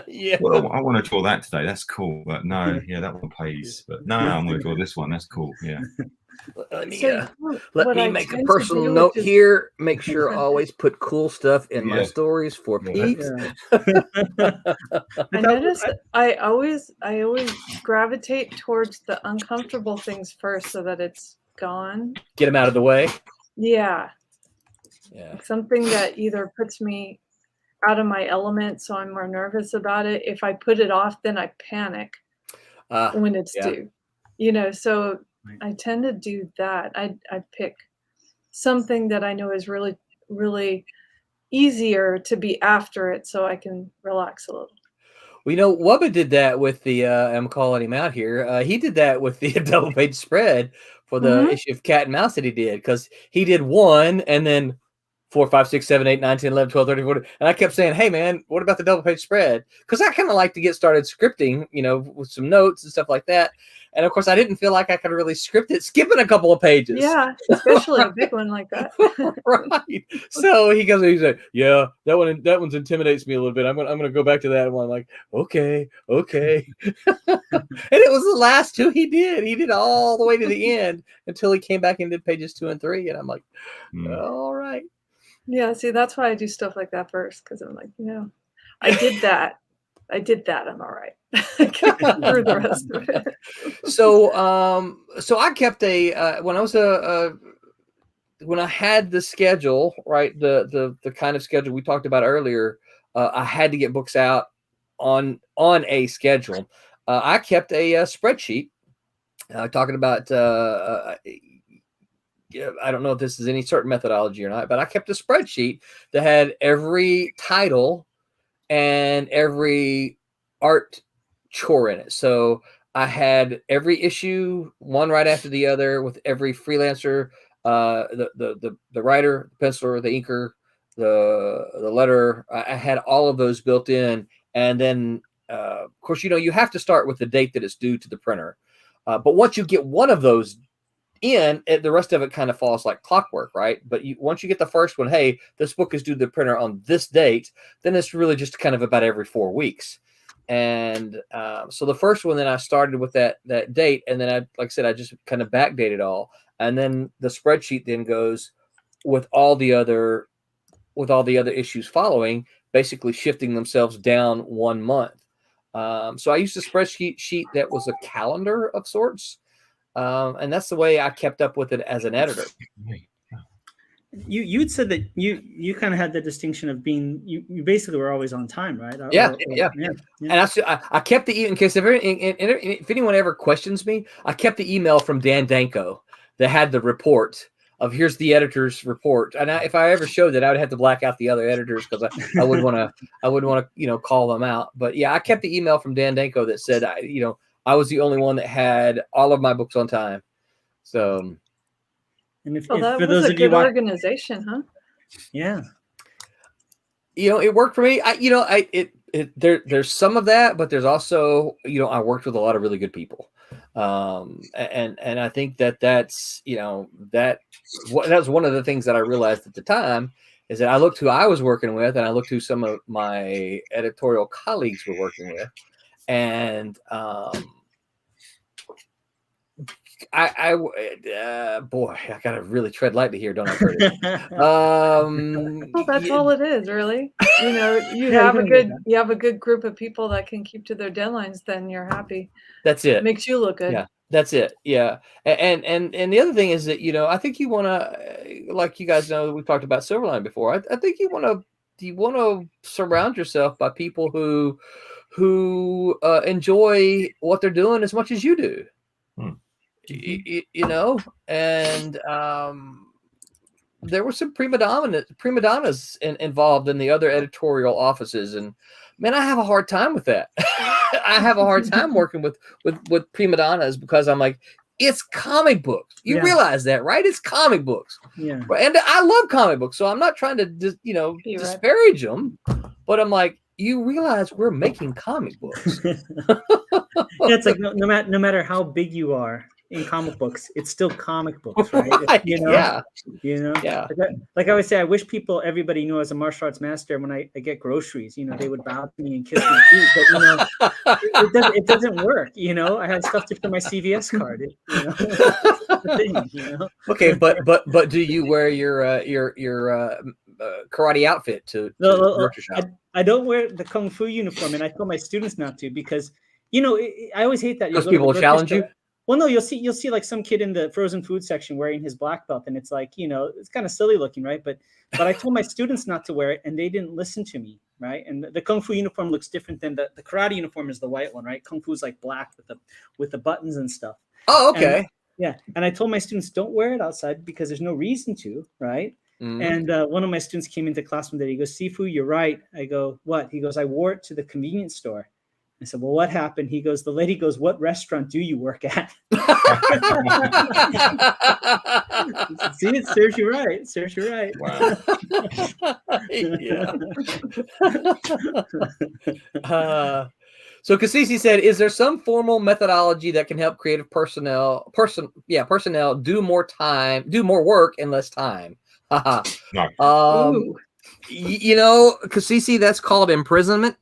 Yeah. Well, I want to draw that today. That's cool, but no, that one pays. But no, I'm going to draw this one. That's cool. Yeah. Let me make a personal note here. Make sure I always put cool stuff in my stories for peeps. I notice I always gravitate towards the uncomfortable things first, so that it's gone. Get them out of the way. Yeah. Yeah. Something that either puts me out of my element, so I'm more nervous about it. If I put it off, then I panic when it's due. So I tend to do that. I pick something that I know is really, really easier to be after it so I can relax a little. Well, Wubba did that with the, I'm calling him out here. He did that with the double page spread for the issue of Cat and Mouse that he did, because he did 1 and then 4, 5, 6, 7, 8, 9, 10, 11, 12, 13, 14. And I kept saying, hey, man, what about the double page spread? Because I kind of like to get started scripting, with some notes and stuff like that. And of course, I didn't feel like I could really script it, skipping a couple of pages. Yeah, especially a big one like that. Right. So he's like, yeah, that one's intimidates me a little bit. I'm gonna go back to that one. I'm like, okay. And it was the last 2 he did. He did all the way to the end until he came back and did pages 2 and 3. And I'm like, all right. Yeah, see, that's why I do stuff like that first, because I'm like, I did that. I'm all right. I can get through the rest of it. So I kept when I was when I had the schedule, right, the kind of schedule we talked about earlier, I had to get books out on a schedule. I kept a spreadsheet talking about. I don't know if this is any certain methodology or not, but I kept a spreadsheet that had every title and every art chore in it. So I had every issue, one right after the other, with every freelancer, the writer, the penciler, the inker, the letter. I had all of those built in, and then of course, you have to start with the date that it's due to the printer. But once you get one of those in, the rest of it kind of falls like clockwork, right? But once you get the first one, hey, this book is due to the printer on this date, then it's really just kind of about every 4 weeks. And so the first one, then I started with that date, and then like I said, I just kind of backdated all, and then the spreadsheet then goes with all the other issues following, basically shifting themselves down 1 month. So I used a spreadsheet that was a calendar of sorts. And that's the way I kept up with it as an editor. You'd said that you kind of had the distinction of being you basically were always on time, right? Yeah. And I kept the in case if anyone ever questions me, I kept the email from Dan Danko that had the report of here's the editor's report. And if I ever showed that, I would have to black out the other editors because I wouldn't want to call them out. But yeah, I kept the email from Dan Danko that said I was the only one that had all of my books on time. So, and that for those was a good organization, huh? Yeah. It worked for me. There's some of that, but there's also, I worked with a lot of really good people. And I think that's that's one of the things that I realized at the time is that I looked who I was working with, and I looked who some of my editorial colleagues were working with. And boy, I gotta really tread lightly here, don't I, Curtis? Well, that's all it is, really. You have a good group of people that can keep to their deadlines. Then you're happy. That's it. Makes you look good. Yeah, that's it. Yeah, and the other thing is that I think you want to, like you guys know, we talked about Silverline before. I think you want to surround yourself by people who enjoy what they're doing as much as you do. And there were some prima donnas involved in the other editorial offices, and man, I have a hard time with that. I have a hard time working with prima donnas because I'm like, it's comic books. You realize that, right? It's comic books. Yeah. And I love comic books, so I'm not trying to disparage them, but I'm like, you realize we're making comic books. It's like no matter how big you are in comic books, it's still comic books, right? Yeah. Like I always say, I wish everybody knew as a martial arts master, when I get groceries, they would bow to me and kiss my feet, but it doesn't work. I had stuff to put my CVS card. Okay, but do you wear your karate outfit to work your shop? I don't wear the kung fu uniform, and I tell my students not to because I always hate that because people will challenge you. Well, no, you'll see like some kid in the frozen food section wearing his black belt, and it's like, it's kind of silly looking, right? But I told my students not to wear it, and they didn't listen to me, right? And the kung fu uniform looks different than the karate uniform is the white one, right? Kung fu is like black with the buttons and stuff. Oh, okay. Yeah, and I told my students, don't wear it outside because there's no reason to, right? Mhm. And one of my students came into class one day. He goes, Sifu, you're right. I go, what? He goes, I wore it to the convenience store. I said, well, what happened? He goes, the lady goes, what restaurant do you work at? See, it serves you right. It serves you right. Wow. Yeah. So Cassisi said, is there some formal methodology that can help creative personnel do more work in less time? No. Ooh. You know, Cassisi, that's called imprisonment.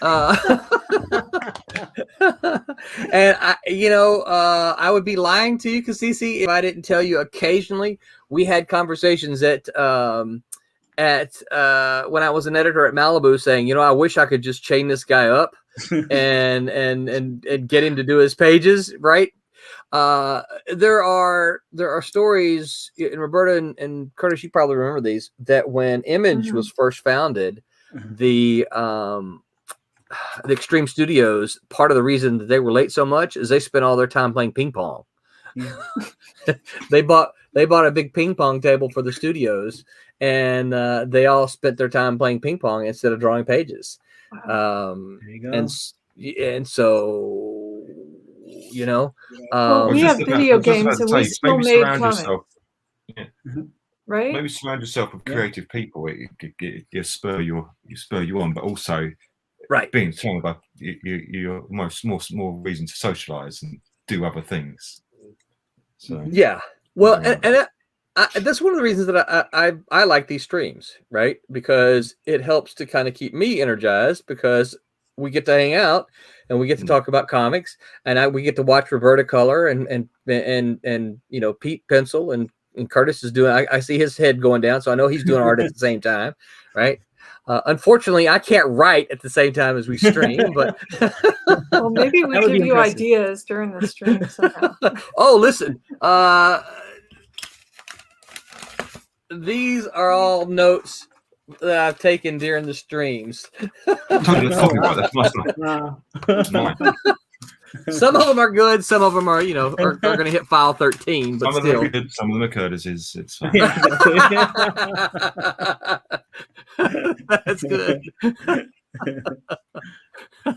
And I would be lying to you, Cassisi, if I didn't tell you occasionally we had conversations at when I was an editor at Malibu saying, I wish I could just chain this guy up and get him to do his pages, right? There are stories, and Roberta and Curtis, you probably remember these, that when Image was first founded, the Extreme Studios, part of the reason that they were late so much is they spent all their time playing ping pong. Yeah. They bought a big ping pong table for the studios, and they all spent their time playing ping pong instead of drawing pages. There you go. And so, Well, we have video games and we still made comics. Right? Maybe surround yourself with creative people. It spur you on, but also being stronger, you're more reason to socialize and do other things. So yeah, well, and that's one of the reasons that I like these streams, right? Because it helps to kind of keep me energized, because we get to hang out and we get to talk about comics, and we get to watch Roberta color and Pete pencil, and Curtis is doing. I see his head going down, so I know he's doing art at the same time, right? Unfortunately, I can't write at the same time as we stream, but well, maybe we give you ideas during the stream somehow. Oh, listen, these are all notes that I've taken during the streams. Some of them are good. Some of them are, are going to hit file 13. But some still, of them are good. Some of them are Curtis's. It's fine. That's good.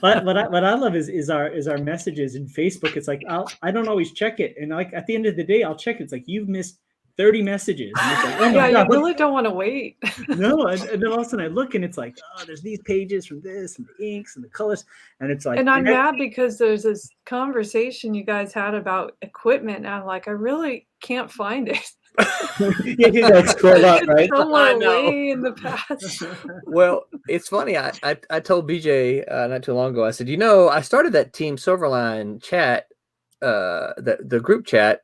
What I love is our messages in Facebook. It's like I don't always check it, and like at the end of the day, I'll check it. It's like you've missed 30 messages. And it's like, oh my God, you really don't want to wait. No, and then all of a sudden I look and it's like, oh, there's these pages from this and the inks and the colors, and it's like, and I'm mad because there's this conversation you guys had about equipment, and I'm like, I really can't find it. Scroll up, right? Somewhere way in the past. Well, it's funny. I told BJ not too long ago. I said, I started that Team Silverline chat, the group chat,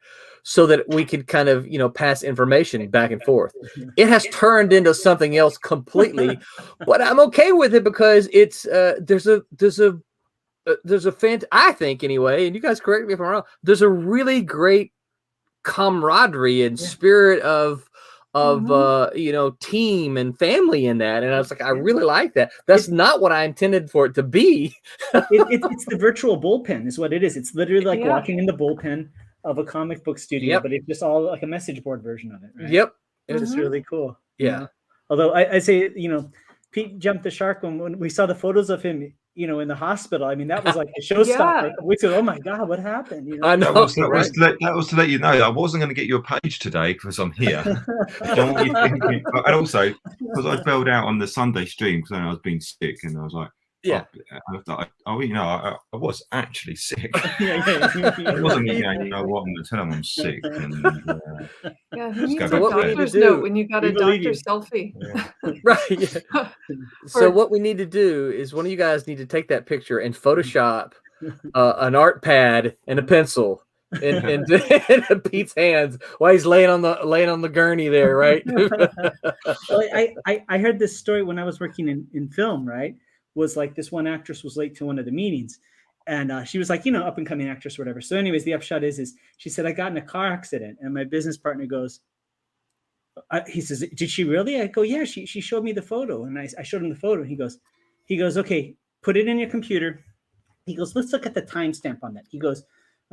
so that we could kind of, pass information back and forth. It has turned into something else completely, but I'm okay with it because it's there's a I think anyway, and you guys correct me if I'm wrong. There's a really great camaraderie and spirit of team and family in that, and I was like, I really like that. That's not what I intended for it to be. It's the virtual bullpen is what it is. It's literally like walking in the bullpen of a comic book studio, but it's just all like a message board version of it, right? Yep. It's just really cool. Yeah. Although I say, Pete jumped the shark when we saw the photos of him, in the hospital. I mean, that was like a showstopper. We said, oh my God, what happened? I know. That was to let you know I wasn't going to get you a page today because I'm here. And also, because I bailed out on the Sunday stream because I was being sick, and I was like, I was actually sick. It wasn't me going, I'm going to tell them I'm sick. And, who needs a doctor's note when you got a doctor's selfie? Right. Yeah. So what we need to do is one of you guys need to take that picture and Photoshop an art pad and a pencil in Pete's hands while he's laying on the gurney there, right? Well, I heard this story when I was working in film, right? Was like this one actress was late to one of the meetings, and she was like, up and coming actress or whatever. So anyways, the upshot is she said, I got in a car accident, and my business partner goes, he says, did she really? I go, yeah, she showed me the photo, and I showed him the photo. He goes, okay, put it in your computer. He goes, let's look at the timestamp on that. He goes,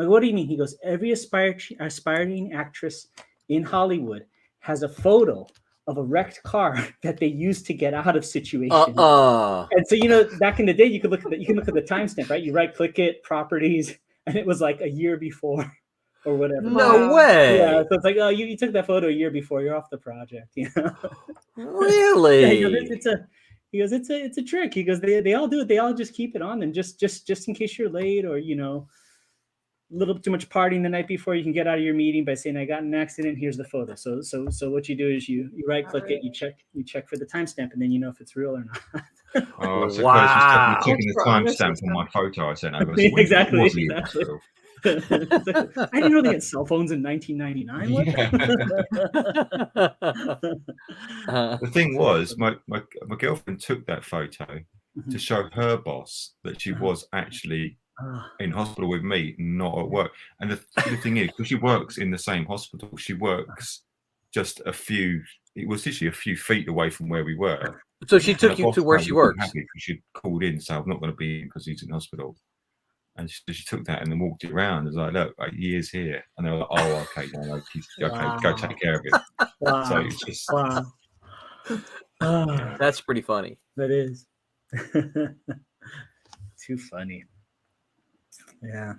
Like, what do you mean? He goes, every aspiring actress in Hollywood has a photo of a wrecked car that they used to get out of situations. And so, you know, back in the day, you can look at the timestamp, right? You right click it, properties, and it was like a year before or whatever. No way. Yeah, so it's like, oh, you took that photo a year before, you're off the project, you know. Really? Yeah, he goes, it's a trick. He goes, they all do it. They all just keep it on them just in case you're late, or, you know, a little too much partying the night before. You can get out of your meeting by saying, I got in an accident, here's the photo. So what you do is you right click it, you check for the timestamp, and then you know if it's real or not. Oh, so Wow. Curtis was checking the timestamp on my photo I sent over. So Exactly. was he real? I didn't know they had cell phones in 1999. The thing was, my girlfriend took that photo to show her boss that she was actually in hospital with me, not at work. And the thing is, because she works in the same hospital, she works just it was literally a few feet away from where we were. So she took you to where she works. Happy because she called in, so I'm not going to be in because he's in hospital. And she took that and then walked it around. It was like, look, he is here. And they were like, oh, okay, no, okay, go take care of it. Wow. So it's just That's pretty funny. That is. Too funny. Yeah.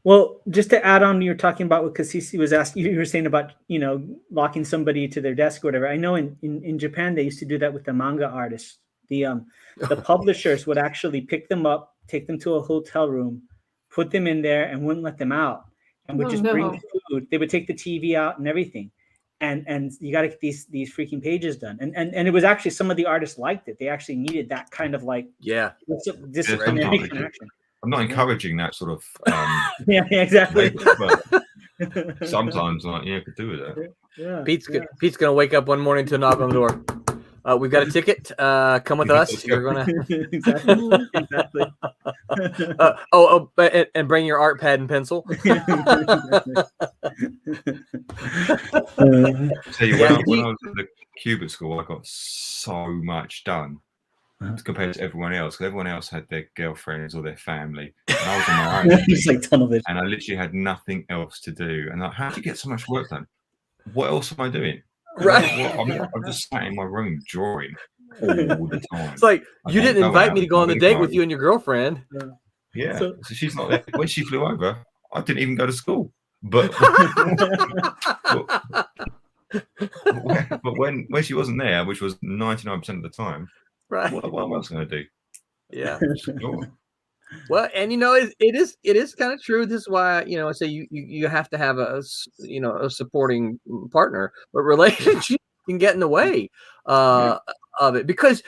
Well, just to add on, you're talking about what Kasisi was asking, you were saying about, you know, locking somebody to their desk or whatever. I know in Japan, they used to do that with the manga artists. The publishers would actually pick them up, take them to a hotel room, put them in there, and wouldn't let them out, and would bring the food. They would take the TV out and everything, and you got to get these freaking pages done. And it was actually, some of the artists liked it. They actually needed that kind of like disciplinary connection. I'm not encouraging that sort of. Yeah, exactly. But sometimes, like, you could do with that. Yeah, Pete's gonna wake up one morning to a knock on the door. We've got a ticket. Come with us. You're gonna exactly. And bring your art pad and pencil. Tell you, when I was at the Cuban school, I got so much done compared to everyone else, because everyone else had their girlfriends or their family, and I was on my own. Just like tunnel vision. And I literally had nothing else to do. And like, how do you get so much work done? What else am I doing? Right. I'm just sat in my room drawing all the time. It's like, you didn't invite me to go on the date with you and your girlfriend. Yeah. So she's not there. When she flew over, I didn't even go to school. But when she wasn't there, which was 99% of the time, right? What else am I going to do? Yeah. Well, and you know, it is kind of true. This is why, you know, I say you have to have a supporting partner, but relationship can get in the way of it because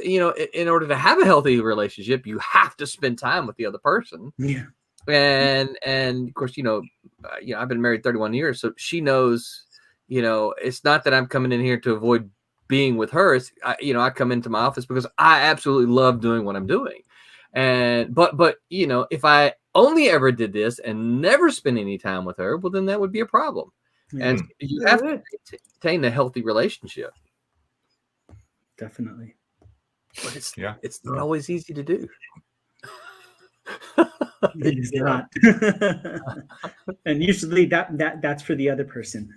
you know, in order to have a healthy relationship, you have to spend time with the other person. Yeah. And of course, you know, I've been married 31 years, so she knows, you know, it's not that I'm coming in here to avoid being with her. It's, I come into my office because I absolutely love doing what I'm doing. And but you know, if I only ever did this and never spend any time with her, well, then that would be a problem. Yeah. And you have to maintain a healthy relationship. Definitely. But it's not always easy to do. It's not. And usually that's for the other person.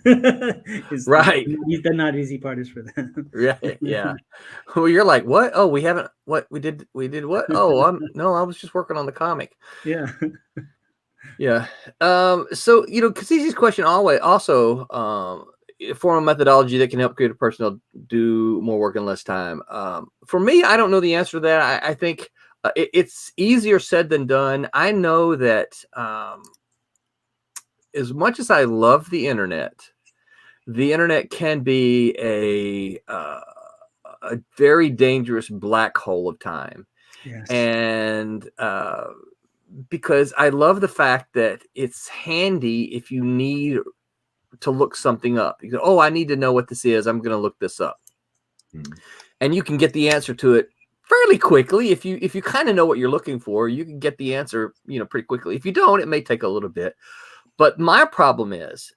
Right. The not easy part is for them. Right. Yeah. Well, you're like, what? Oh, we haven't. What we did what? Oh, I was just working on the comic. Yeah. Yeah. So, you know, Kasisi's question also form a methodology that can help creative personnel do more work in less time. For me, I don't know the answer to that. I think it's easier said than done. I know that as much as I love the internet can be a very dangerous black hole of time. Yes. And because I love the fact that it's handy if you need to look something up. You go, oh, I need to know what this is. I'm going to look this up. And you can get the answer to it fairly quickly. If you kind of know what you're looking for, you can get the answer, you know, pretty quickly. If you don't, it may take a little bit. But my problem is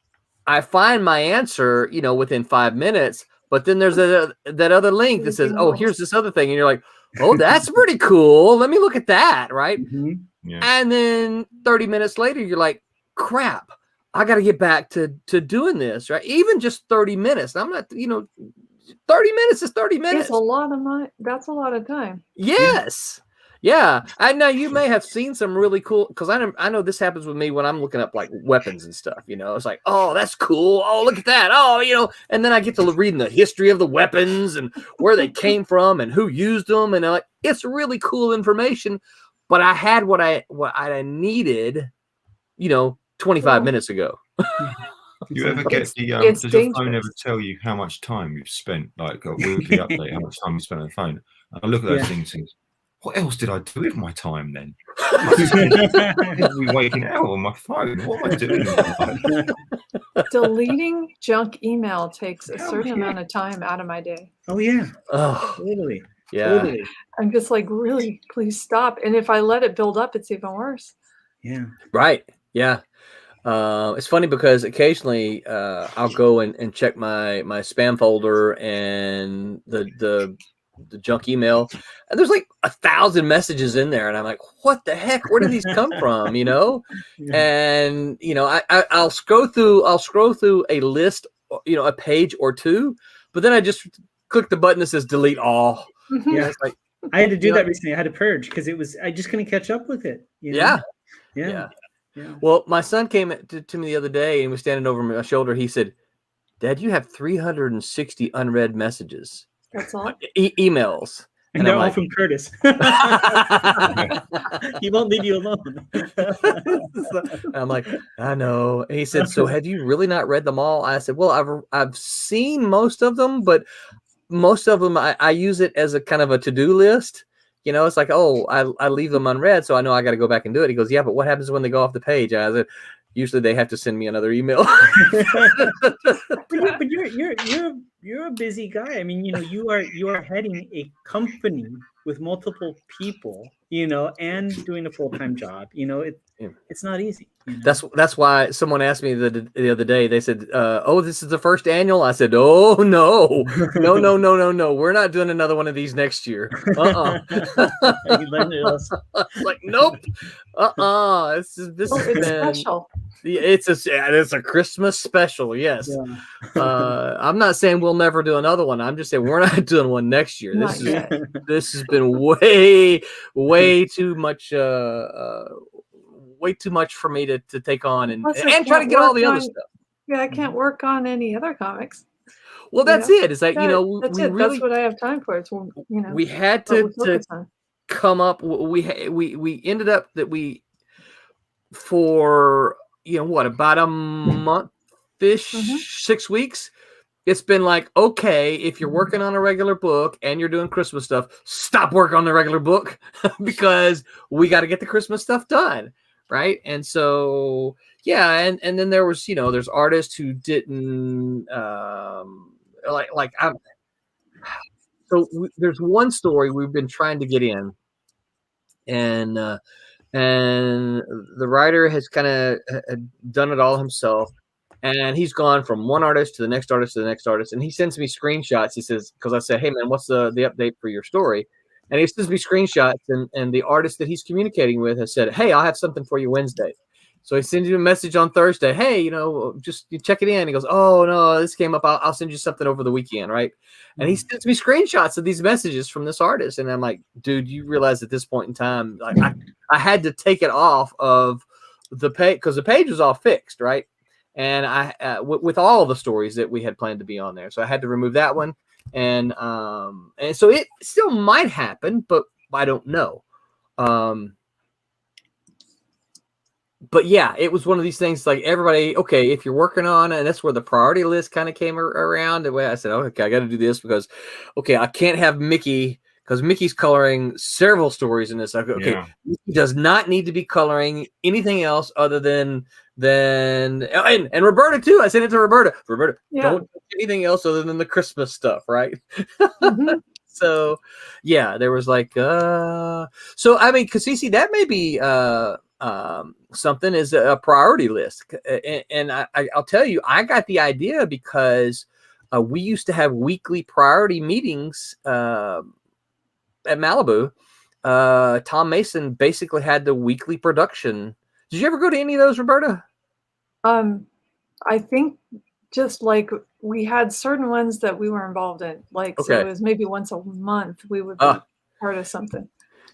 I find my answer, you know, within 5 minutes, but then there's that other link that says, oh, here's this other thing. And you're like, oh, that's pretty cool. Let me look at that. Right. Mm-hmm. Yeah. And then 30 minutes later, you're like, crap, I got to get back to doing this, right? Even just 30 minutes. I'm not, 30 minutes is 30 minutes. It's a lot of money. That's a lot of time. Yes. Yeah. And now you may have seen some really cool, because I know this happens with me when I'm looking up like weapons and stuff, it's like, oh, that's cool. Oh, look at that. Oh, and then I get to reading the history of the weapons and where they came from and who used them. And like, it's really cool information, but I had what I needed, 25 minutes ago. You ever get the it's does your phone dangerous. ever tell you how much time you've spent, like a weekly update, how much time you spent on the phone? And I look at those things and think, what else did I do with my time then? I'd be waking out on my phone. What am I doing with my life? Deleting junk email takes a certain amount of time out of my day. Oh yeah. Oh, Totally. yeah. Totally. I'm just like, really, please stop. And if I let it build up, it's even worse. Yeah. Right. Yeah. It's funny because occasionally I'll go and check my spam folder and the junk email, and there's like 1,000 messages in there, and I'm like, what the heck? Where did these come from? And I'll scroll through a list, a page or two, but then I just click the button that says delete all. Yeah. It's like, I had to do that recently. I had to purge because I just couldn't catch up with it. Yeah. Yeah. Well, my son came to me the other day and was standing over my shoulder. He said, Dad, you have 360 unread messages. That's all. Emails. And they're I'm all like, from Curtis. He won't leave you alone. I'm like, I know. And he said, so have you really not read them all? I said, well, I've seen most of them, but most of them I use it as a kind of a to-do list. It's like, oh, I leave them unread, so I know I got to go back and do it. He goes, yeah, but what happens when they go off the page? I said, usually they have to send me another email. But you're a busy guy. I mean, you are heading a company with multiple people, and doing a full-time job. It's not easy. That's why someone asked me the other day. They said, "Oh, this is the first annual." I said, "Oh no, no. We're not doing another one of these next year." You learned it also. Like, nope. This is special. It's a Christmas special. Yes. Yeah. I'm not saying we'll never do another one. I'm just saying we're not doing one next year. This has been way too much. Way too much for me to take on and try to get all the other stuff. Yeah, I can't work on any other comics. Well, that's it. It's like, that's what I have time for. It's we had to come up. We ended up that for about a month-ish, 6 weeks. It's been like, okay, if you're working on a regular book and you're doing Christmas stuff, stop work on the regular book because we got to get the Christmas stuff done. Right. And so, yeah. And then there was, there's artists who didn't there's one story we've been trying to get in, and the writer has kind of done it all himself. And he's gone from one artist to the next artist to the next artist. And he sends me screenshots. He says, because I said, hey man, what's the update for your story? And he sends me screenshots, and the artist that he's communicating with has said, hey, I'll have something for you Wednesday. So he sends you a message on Thursday. Hey, just you check it in. He goes, oh, no, this came up. I'll send you something over the weekend, right? And he sends me screenshots of these messages from this artist. And I'm like, dude, you realize at this point in time, like I had to take it off of the page because the page was all fixed, right? And I with all of the stories that we had planned to be on there. So I had to remove that one. And so it still might happen, but I don't know. But yeah, it was one of these things like everybody, okay, if you're working on it, and that's where the priority list kind of came around. The way I said, okay, I got to do this because, okay, I can't have Mickey because Mickey's coloring several stories in this. Okay, yeah. Mickey does not need to be coloring anything else other than and Roberta too. I sent it to Roberta. Roberta, don't do anything else other than the Christmas stuff, right? So, yeah, there was like, so I mean, because see, that may be something is a priority list, and I'll tell you, I got the idea because we used to have weekly priority meetings at Malibu, Tom Mason basically had the weekly production. Did you ever go to any of those, Roberta? I think just like we had certain ones that we were involved in, like so Okay. it was maybe once a month we would be part of something.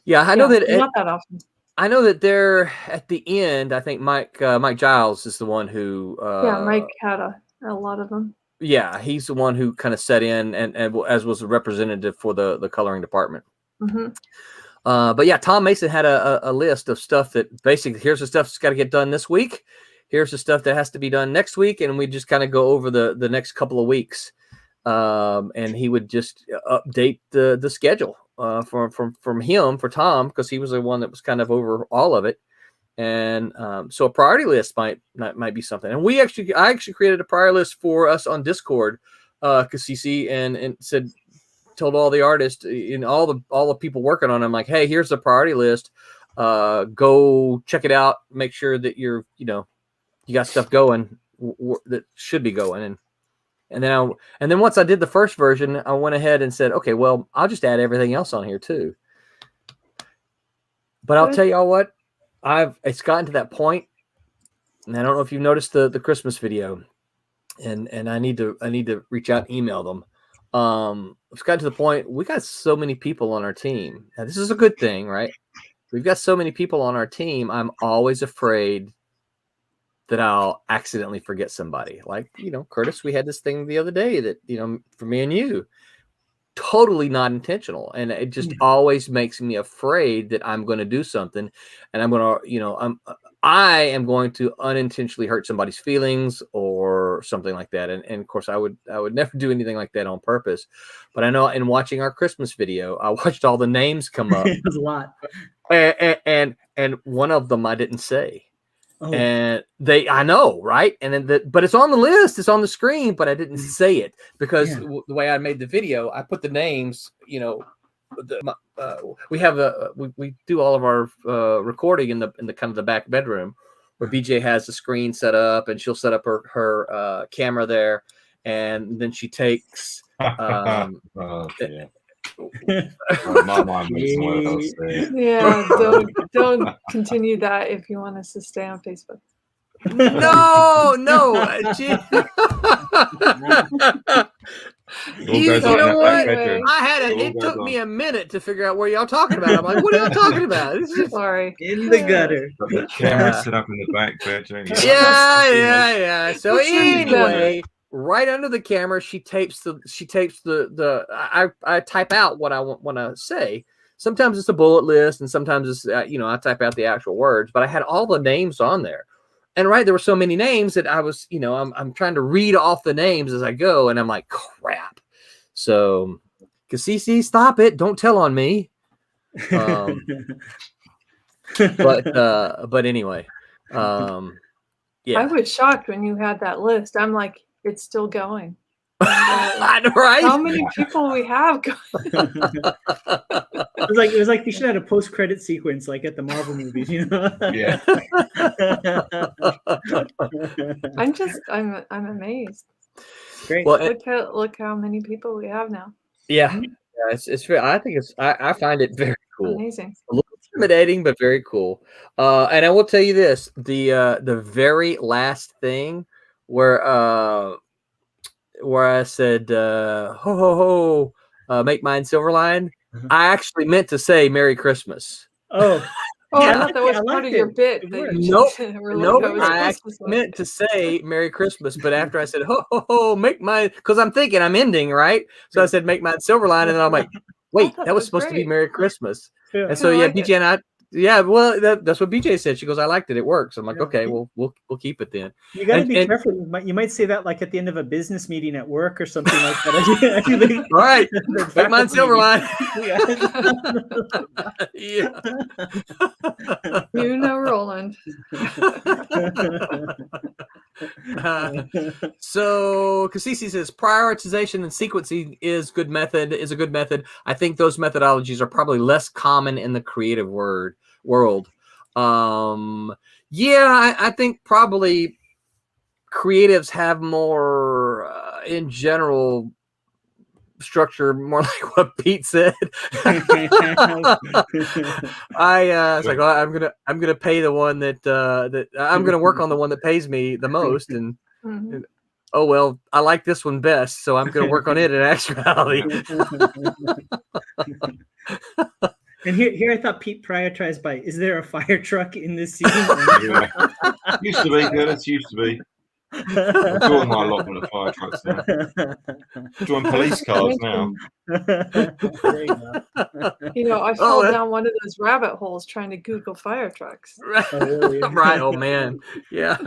Yeah, I know that not that often. I know that they're at the end. I think Mike Giles is the one who. Mike had a lot of them. Yeah, he's the one who kind of set in and as was a representative for the coloring department. Mm-hmm. But yeah, Tom Mason had a list of stuff that basically here's the stuff that's got to get done this week. Here's the stuff that has to be done next week, and we just kind of go over the next couple of weeks. And he would just update the schedule from him for Tom, because he was the one that was kind of over all of it. And so a priority list might be something. And I actually created a priority list for us on Discord, Kasisi, and told all the artists and all the people working on them, like, hey, here's the priority list. Go check it out. Make sure that you got stuff going that should be going. And then once I did the first version, I went ahead and said, okay, well, I'll just add everything else on here too. But I'll tell y'all what, it's gotten to that point, and I don't know if you've noticed the Christmas video, and I need to reach out and email them. It's gotten to the point we got so many people on our team. Now, this is a good thing, right? We've got so many people on our team. I'm always afraid that I'll accidentally forget somebody. Like, Curtis, we had this thing the other day that, for me and you, totally not intentional. And it just always makes me afraid that I'm going to do something, and I'm going to, I am going to unintentionally hurt somebody's feelings or something like that. And of course I would never do anything like that on purpose. But I know in watching our Christmas video, I watched all the names come up. It was a lot. And one of them I didn't say. Oh. And I know, right? And then but it's on the list, it's on the screen, but I didn't say it because the way I made the video, I put the names, we have we do all of our recording in the kind of the back bedroom where BJ has the screen set up, and she'll set up her camera there, and then she takes My mind makes someone else say it. Yeah, don't continue that if you want us to stay on Facebook. No. You know what? It took me a minute to figure out what y'all talking about. I'm like, what are y'all talking about? Sorry. In the gutter. The camera set up in the back bedroom. Yeah. So anyway, right under the camera, she tapes the I type out what I want to say. Sometimes it's a bullet list, and sometimes it's I type out the actual words, but I had all the names on there. And there were so many names that I was, I'm trying to read off the names as I go, and I'm like, crap. So, Kasisi, stop it! Don't tell on me. But anyway, yeah. I was shocked when you had that list. I'm like, it's still going. Right? How many people we have going? It was like they should have had a post-credit sequence like at the Marvel movies, Yeah. I'm amazed. Great. Well, look how many people we have now. Yeah, it's very, I find it very cool. Amazing. A little intimidating, but very cool. And I will tell you this: the very last thing where I said ho ho ho, make mine Silverline, I actually meant to say Merry Christmas. Oh, I thought that was part of your bit. Nope. I actually meant to say Merry Christmas, but after I said ho ho ho, make mine, because I'm thinking I'm ending, right? So I said make mine Silverline, and then I'm like, wait, that was supposed to be Merry Christmas. Yeah. And so BJ and I. Yeah, well, that's what BJ said. She goes, I liked it. It works. I'm like, okay, well, we'll keep it then. You got to be careful. You might say that like at the end of a business meeting at work or something like that. Right. Make mine Silverline. Yeah. Roland. So Kasisi says prioritization and sequencing is a good method. I think those methodologies are probably less common in the creative world. I think probably creatives have more in general structure more like what Pete said. It's like, well, I'm gonna pay the one that I'm gonna work on the one that pays me the most, and oh well, I like this one best, so I'm gonna work on it in actuality. And here I thought Pete prioritized by, is there a fire truck in this scene? Yeah. Used to be, Curtis, used to be. I'm drawing my allotment of fire trucks now. Drawing police cars now. There you go. I fell down one of those rabbit holes trying to Google fire trucks. Right, oh man. Yeah.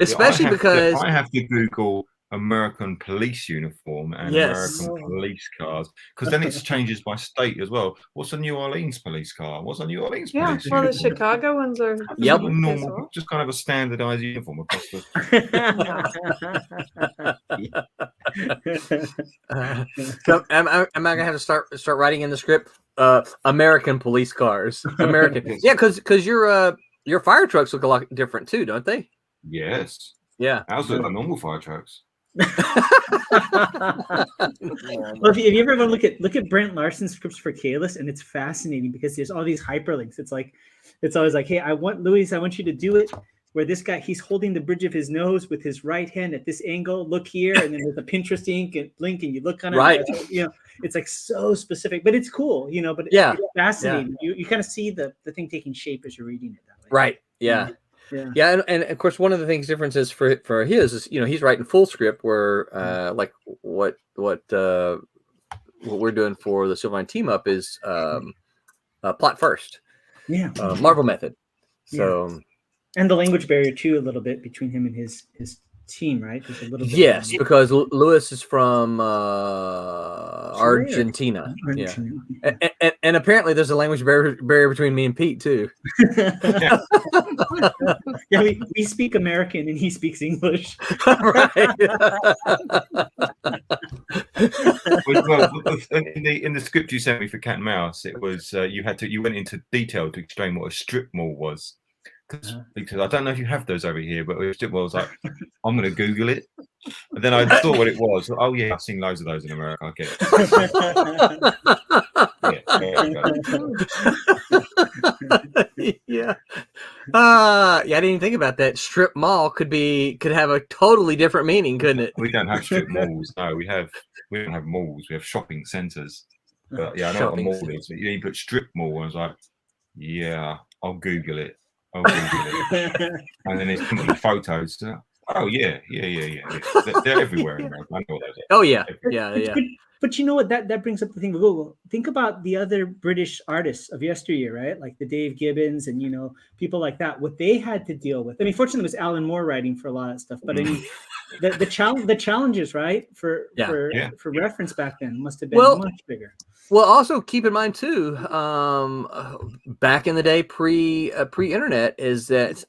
Especially because I have to Google American police uniform and American police cars, because then it changes by state as well. What's a New Orleans police car? What's a New Orleans police uniform? The Chicago ones are normal, just kind of a standardized uniform across the so am I gonna have to start writing in the script American police cars? American. Yeah, because your fire trucks look a lot different too, don't they? Yes. Yeah. Ours look like normal fire trucks. Well, if you ever want to look at Brent Larson's scripts for Kalis, and it's fascinating because there's all these hyperlinks. It's always like, hey, I want you to do it where this guy, he's holding the bridge of his nose with his right hand at this angle. Look here, and then there's a Pinterest link, and you look on it. Right. It's like so specific, but it's cool, but it's fascinating. Yeah. You kind of see the thing taking shape as you're reading it that way. Right. Yeah. Yeah, and of course, one of the things differences for his is he's writing full script where like what we're doing for the Silverline team up is plot first, Marvel method. So and the language barrier too a little bit between him and his team, right? There's a little bit. Yes, because Lewis is from Argentina. Yeah, and apparently there's a language barrier between me and Pete too. Yeah, we speak American and he speaks English. Right. Well, in the script you sent me for Cat and Mouse, it was you went into detail to explain what a strip mall was. Because I don't know if you have those over here, but it was like, I'm going to Google it. And then I saw what it was. Oh, yeah, I've seen loads of those in America. I get it. Yeah. I didn't even think about that. Strip mall could have a totally different meaning, couldn't it? We don't have strip malls. No, we don't have malls. We have shopping centres. But yeah, I know what a mall is. But you put strip mall, and I was like, yeah, I'll Google it. And then it's photos. Oh yeah. They're everywhere in America. I know those. Oh yeah, But you know what? That brings up the thing with Google. Think about the other British artists of yesteryear, right? Like the Dave Gibbons and people like that. What they had to deal with. I mean, fortunately, it was Alan Moore writing for a lot of stuff. But I mean, the challenges, right? For reference back then must have been much bigger. Well, also keep in mind too, back in the day, pre-internet, is that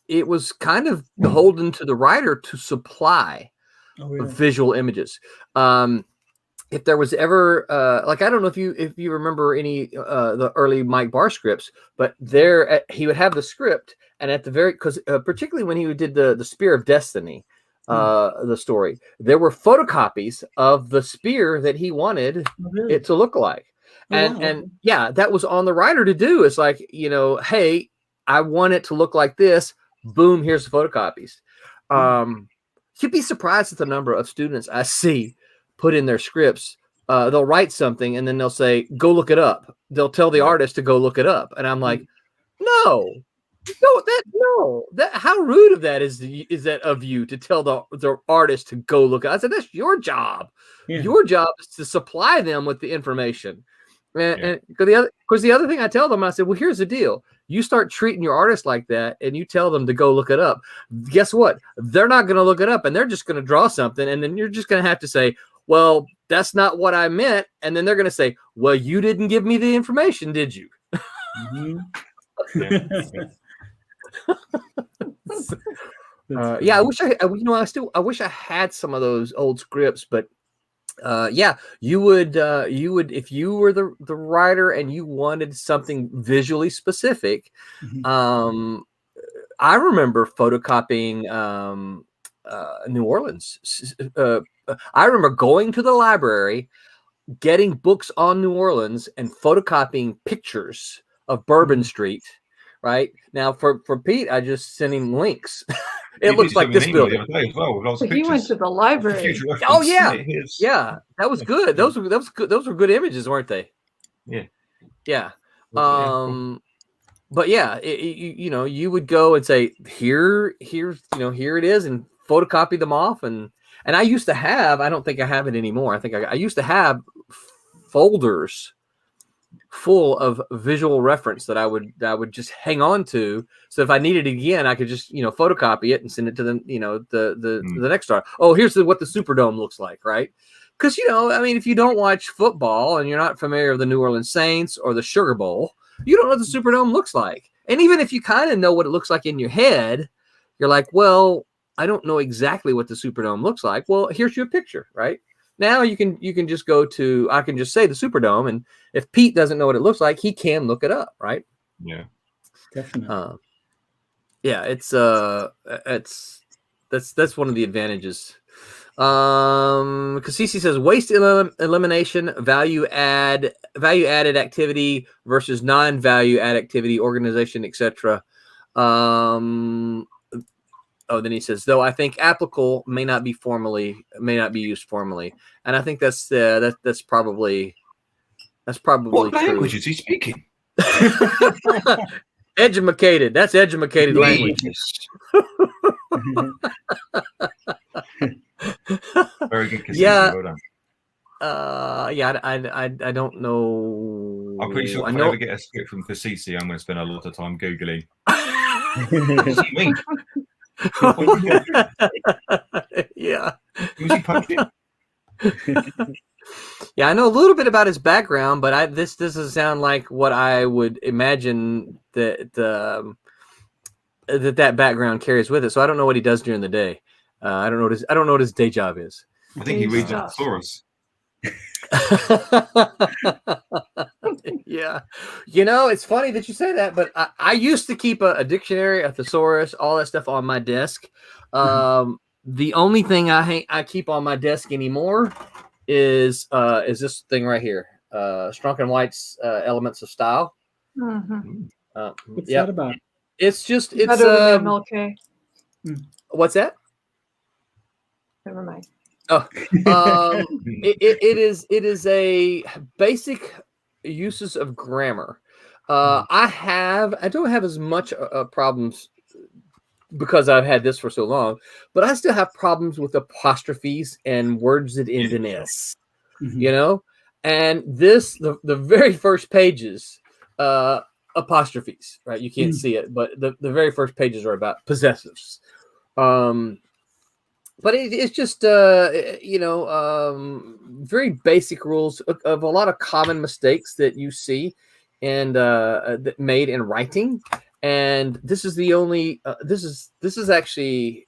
it was kind of beholden to the writer to supply visual images. If there was ever, I don't know if you remember any the early Mike Barr scripts, but he would have the script, and at the because particularly when he did the Spear of Destiny. The story, there were photocopies of the spear that he wanted it to look like, and that was on the writer to do. It's like, hey, I want it to look like this. Boom, here's the photocopies. You'd be surprised at the number of students I see put in their scripts. They'll write something and then they'll say, "Go look it up." They'll tell the artist to go look it up, and I'm like, no. How rude of that is that of you to tell the artist to go look at? I said, that's your job. Yeah. Your job is to supply them with the information. And because the other thing I tell them, I said, well, here's the deal. You start treating your artist like that and you tell them to go look it up. Guess what? They're not going to look it up, and they're just going to draw something. And then you're just going to have to say, well, that's not what I meant. And then they're going to say, well, you didn't give me the information, did you? Mm-hmm. I wish I wish I had some of those old scripts, but you would if you were the writer and you wanted something visually specific. I remember photocopying New Orleans I remember going to the library, getting books on New Orleans, and photocopying pictures of Bourbon Street. Right now, for Pete, I just sent him links. It looks like this building. The other day as well, with lots So of he went pictures. to the library. Future reference. Oh yeah, Here's- yeah, that was good. Those were good. Those were good images, weren't they? Yeah. Yeah. Cool. But yeah, you know, you would go and say, here's, you know, here it is, and photocopy them off. And I used to have, I don't think I have it anymore. I think I used to have folders full of visual reference that I would just hang on to. So if I needed it again, I could just, you know, photocopy it and send it to them, you know, the next star. Oh, here's what the Superdome looks like, right? Because, you know, I mean, if you don't watch football and you're not familiar with the New Orleans Saints or the Sugar Bowl, you don't know what the Superdome looks like. And even if you kind of know what it looks like in your head, you're like, well, I don't know exactly what the Superdome looks like. Well, here's your picture, right? Now you can just go to, I can just say the Superdome, and if Pete doesn't know what it looks like, he can look it up, right? Yeah, Definitely. Yeah, that's one of the advantages. Cassisi says waste elimination, value added activity versus non-value add activity, organization, etc. Oh, then he says, though I think applicable may not be used formally, and I think that's probably what true. language is he speaking? Edumacated. That's edumacated language. Very good. Yeah. Well done. Yeah, I don't know. I'm pretty sure if I ever get a script from Cassisi, I'm going to spend a lot of time Googling. What does he mean? Yeah. Who's he punching? Yeah, I know a little bit about his background, but this doesn't sound like what I would imagine that that background carries with it. So I don't know what he does during the day. I don't know what his day job is. I think he reads a thesaurus. Yeah, you know, it's funny that you say that, but I used to keep a dictionary, a thesaurus, all that stuff on my desk. The only thing I keep on my desk anymore is this thing right here, Strunk and White's Elements of Style. Mm-hmm. What's that about? It's just Better than MLK. What's that? Never mind. Oh, it is a basic uses of grammar. I don't have as much problems because I've had this for so long, but I still have problems with apostrophes and words that end in s. You know, and the very first pages, apostrophes, right? You can't see it, but the very first pages are about possessives. But it's just, you know, very basic rules of a lot of common mistakes that you see and that made in writing. And this is the only, this is actually,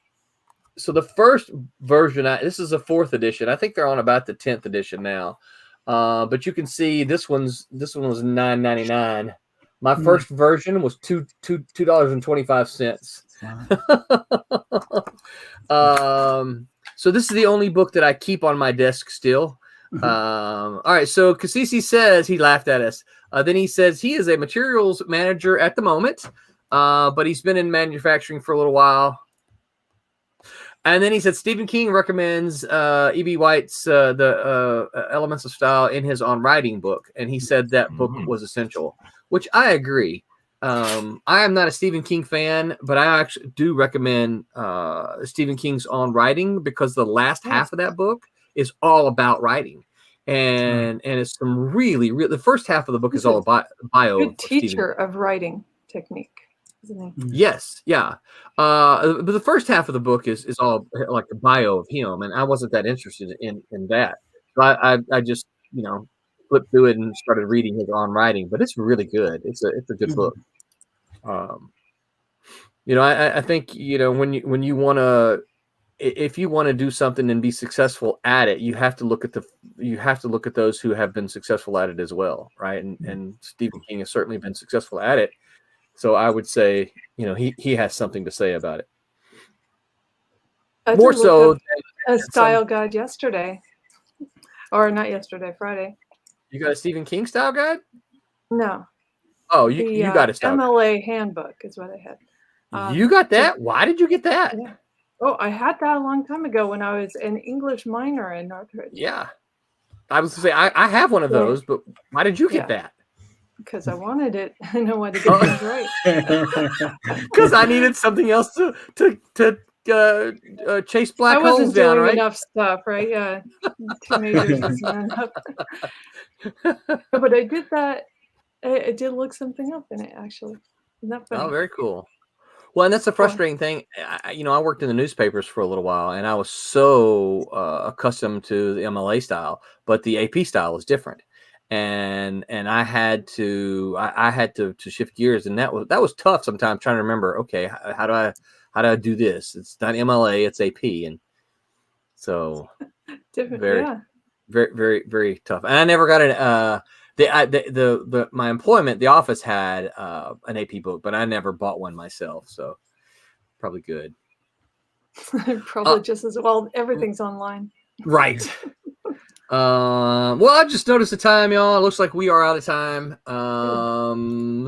so the first version, this is a 4th edition. I think they're on about the 10th edition now. But you can see this one was $9.99. My first version was $2.25. So this is the only book that I keep on my desk still. All right, so Cassisi says he laughed at us. Then he says he is a materials manager at the moment, but he's been in manufacturing for a little while. And then he said Stephen King recommends E.B. White's the Elements of Style in his On Writing book, and he said that book was essential, which I agree. I am not a Stephen King fan, but I actually do recommend Stephen King's On Writing because the last half of that book is all about writing, and it's some really the first half of the book is all about bio. Good teacher of writing technique, isn't he? Yes, yeah. But the first half of the book is all like the bio of him, and I wasn't that interested in that. So I just, you know, flipped through it and started reading his On Writing, but it's really good. It's a good book. You know, I think, you know, when you want to, if you want to do something and be successful at it, you have to look at those who have been successful at it as well, right? And Stephen King has certainly been successful at it. So I would say, you know, he has something to say about it. I More did look so up a style guide yesterday, or not yesterday, Friday. You got a Stephen King style guide? No. Oh, The you got a style MLA handbook is what I had. You got that? Why did you get that? Yeah. Oh, I had that a long time ago when I was an English minor in Northridge. Yeah. I was going to say, I have one of those, but why did you get that? Because I wanted it and I wanted to get things right. Because I needed something else to chase black holes wasn't down, doing right? enough stuff, right? Yeah. 2 majors wasn't enough. But I did that. I did look something up in it, actually. Isn't that funny? Oh, very cool. Well, and that's the frustrating thing. I worked in the newspapers for a little while, and I was so accustomed to the MLA style, but the AP style is different. And I had to shift gears, and that was tough sometimes trying to remember. Okay, how do I do this? It's not MLA, it's AP, and so different. very, very, very tough. And I never got an my employment, the office had an AP book, but I never bought one myself, so probably good. Probably just as well. Everything's online. Right. Well, I just noticed the time, y'all. It looks like we are out of time.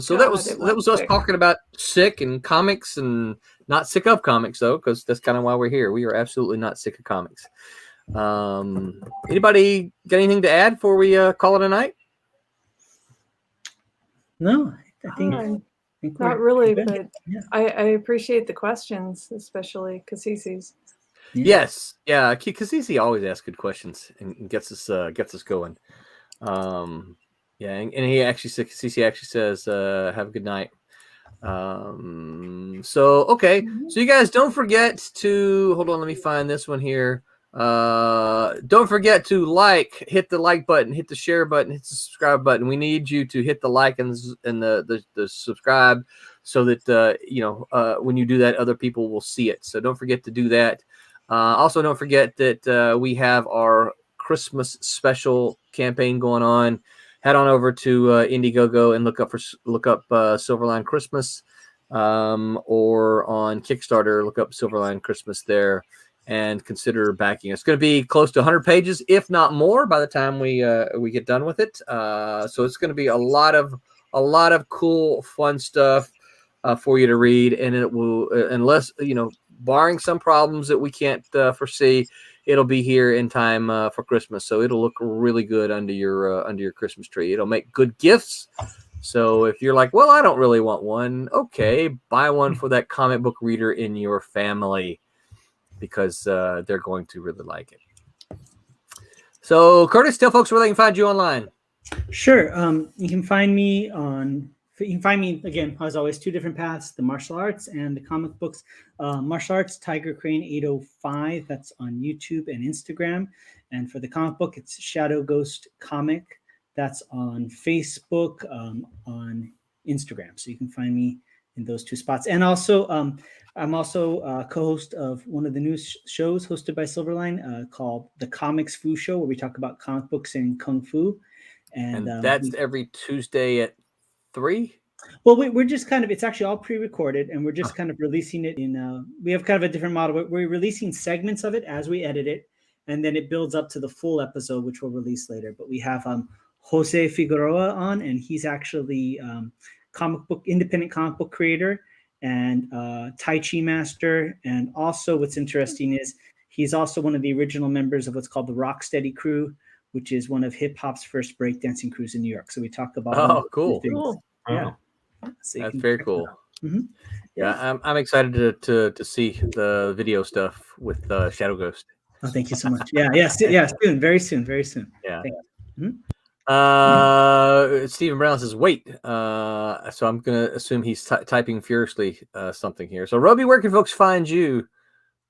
So that was us talking about sick and comics, and not sick of comics though, because that's kind of why we're here. We are absolutely not sick of comics. Anybody got anything to add before we call it a night? No, I think not really, but I appreciate the questions, especially Cassisi's. Yes, yeah, Cassisi always asks good questions and gets us going. Yeah, and he actually said, Cassisi actually says, "Have a good night." So okay, so you guys don't forget to hold on. Let me find this one here. Don't forget to hit the like button, hit the share button, hit the subscribe button. We need you to hit the like and the subscribe, so that when you do that, other people will see it. So don't forget to do that. Also, don't forget that we have our Christmas special campaign going on. Head on over to Indiegogo and look up Silverline Christmas, or on Kickstarter, look up Silverline Christmas there, and consider backing. It's going to be close to 100 pages, if not more, by the time we get done with it. So it's going to be a lot of cool, fun stuff for you to read, and it will, unless barring some problems that we can't foresee, it'll be here in time for Christmas. So it'll look really good under your Christmas tree. It'll make good gifts. So if you're like, well, I don't really want one, okay, buy one for that comic book reader in your family, because they're going to really like it. So Curtis, tell folks where they can find you online. Sure. You can find me again, as always, 2 different paths: the martial arts and the comic books. Martial arts, Tiger Crane 805. That's on YouTube and Instagram. And for the comic book, it's Shadow Ghost Comic. That's on Facebook, on Instagram. So you can find me in those 2 spots. And also, I'm also a co-host of one of the new shows hosted by Silverline called The Comics Fu Show, where we talk about comic books and kung fu. And that's every Tuesday at 3. Well, we're just it's actually all pre-recorded, and we're just kind of releasing it in, we have kind of a different model. We're releasing segments of it as we edit it, and then it builds up to the full episode, which we'll release later. But we have Jose Figueroa on, and he's actually independent comic book creator and Tai Chi master. And also what's interesting is he's also one of the original members of what's called the Rocksteady Crew, which is one of hip hop's first breakdancing crews in New York. So we talk about cool. Yeah. So that's very cool. Mm-hmm. Yeah, I'm excited to see the video stuff with Shadow Ghost. Oh, thank you so much. Yeah, soon, very soon. Yeah. Mm-hmm. Stephen Brown says, wait. So I'm going to assume he's typing furiously something here. So, Roby, where can folks find you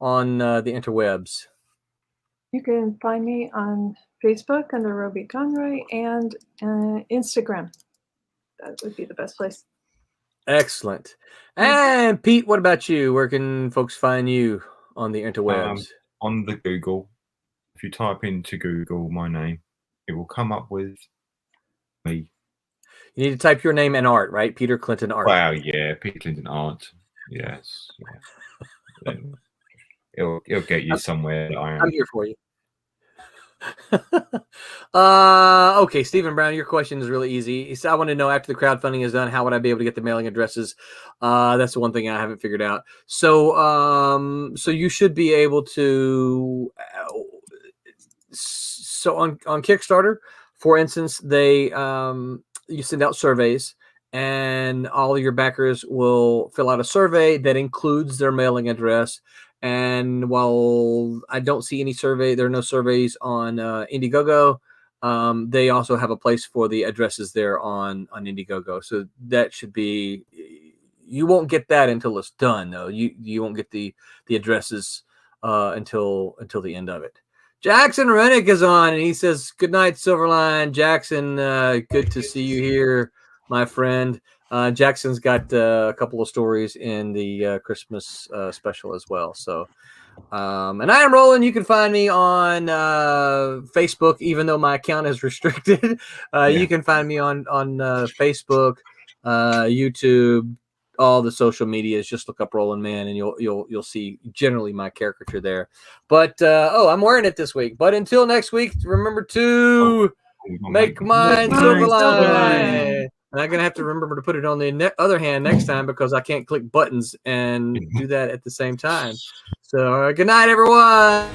on the interwebs? You can find me on Facebook under Roby Conroy, and Instagram. That would be the best place. Excellent. And Pete, what about you? Where can folks find you on the interwebs? On the Google. If you type into Google my name, it will come up with me. You need to type your name and art, right? Peter Clinton Art. Wow, yeah, Peter Clinton Art. Yes. Yeah. It'll get you somewhere that I am. I'm here for you. Okay, Stephen Brown, your question is really easy. He said, I want to know after the crowdfunding is done, how would I be able to get the mailing addresses? That's the one thing I haven't figured out. So, so you should be able to. So on Kickstarter, for instance, they you send out surveys, and all of your backers will fill out a survey that includes their mailing address. And while I don't see any there are no surveys on Indiegogo. They also have a place for the addresses there on Indiegogo. So that should be. You won't get that until it's done, though. You won't get the addresses until the end of it. Jackson Rennick is on, and he says, "Good night, Silverline." Jackson, good to see you here, my friend. Jackson's got a couple of stories in the Christmas special as well. So, and I am Roland. You can find me on Facebook, even though my account is restricted. You can find me on Facebook, YouTube, all the social medias. Just look up Roland Man, and you'll see generally my caricature there. But I'm wearing it this week. But until next week, remember to make mine Silverline. And I'm gonna have to remember to put it on the other hand next time, because I can't click buttons and do that at the same time. So good night, everyone.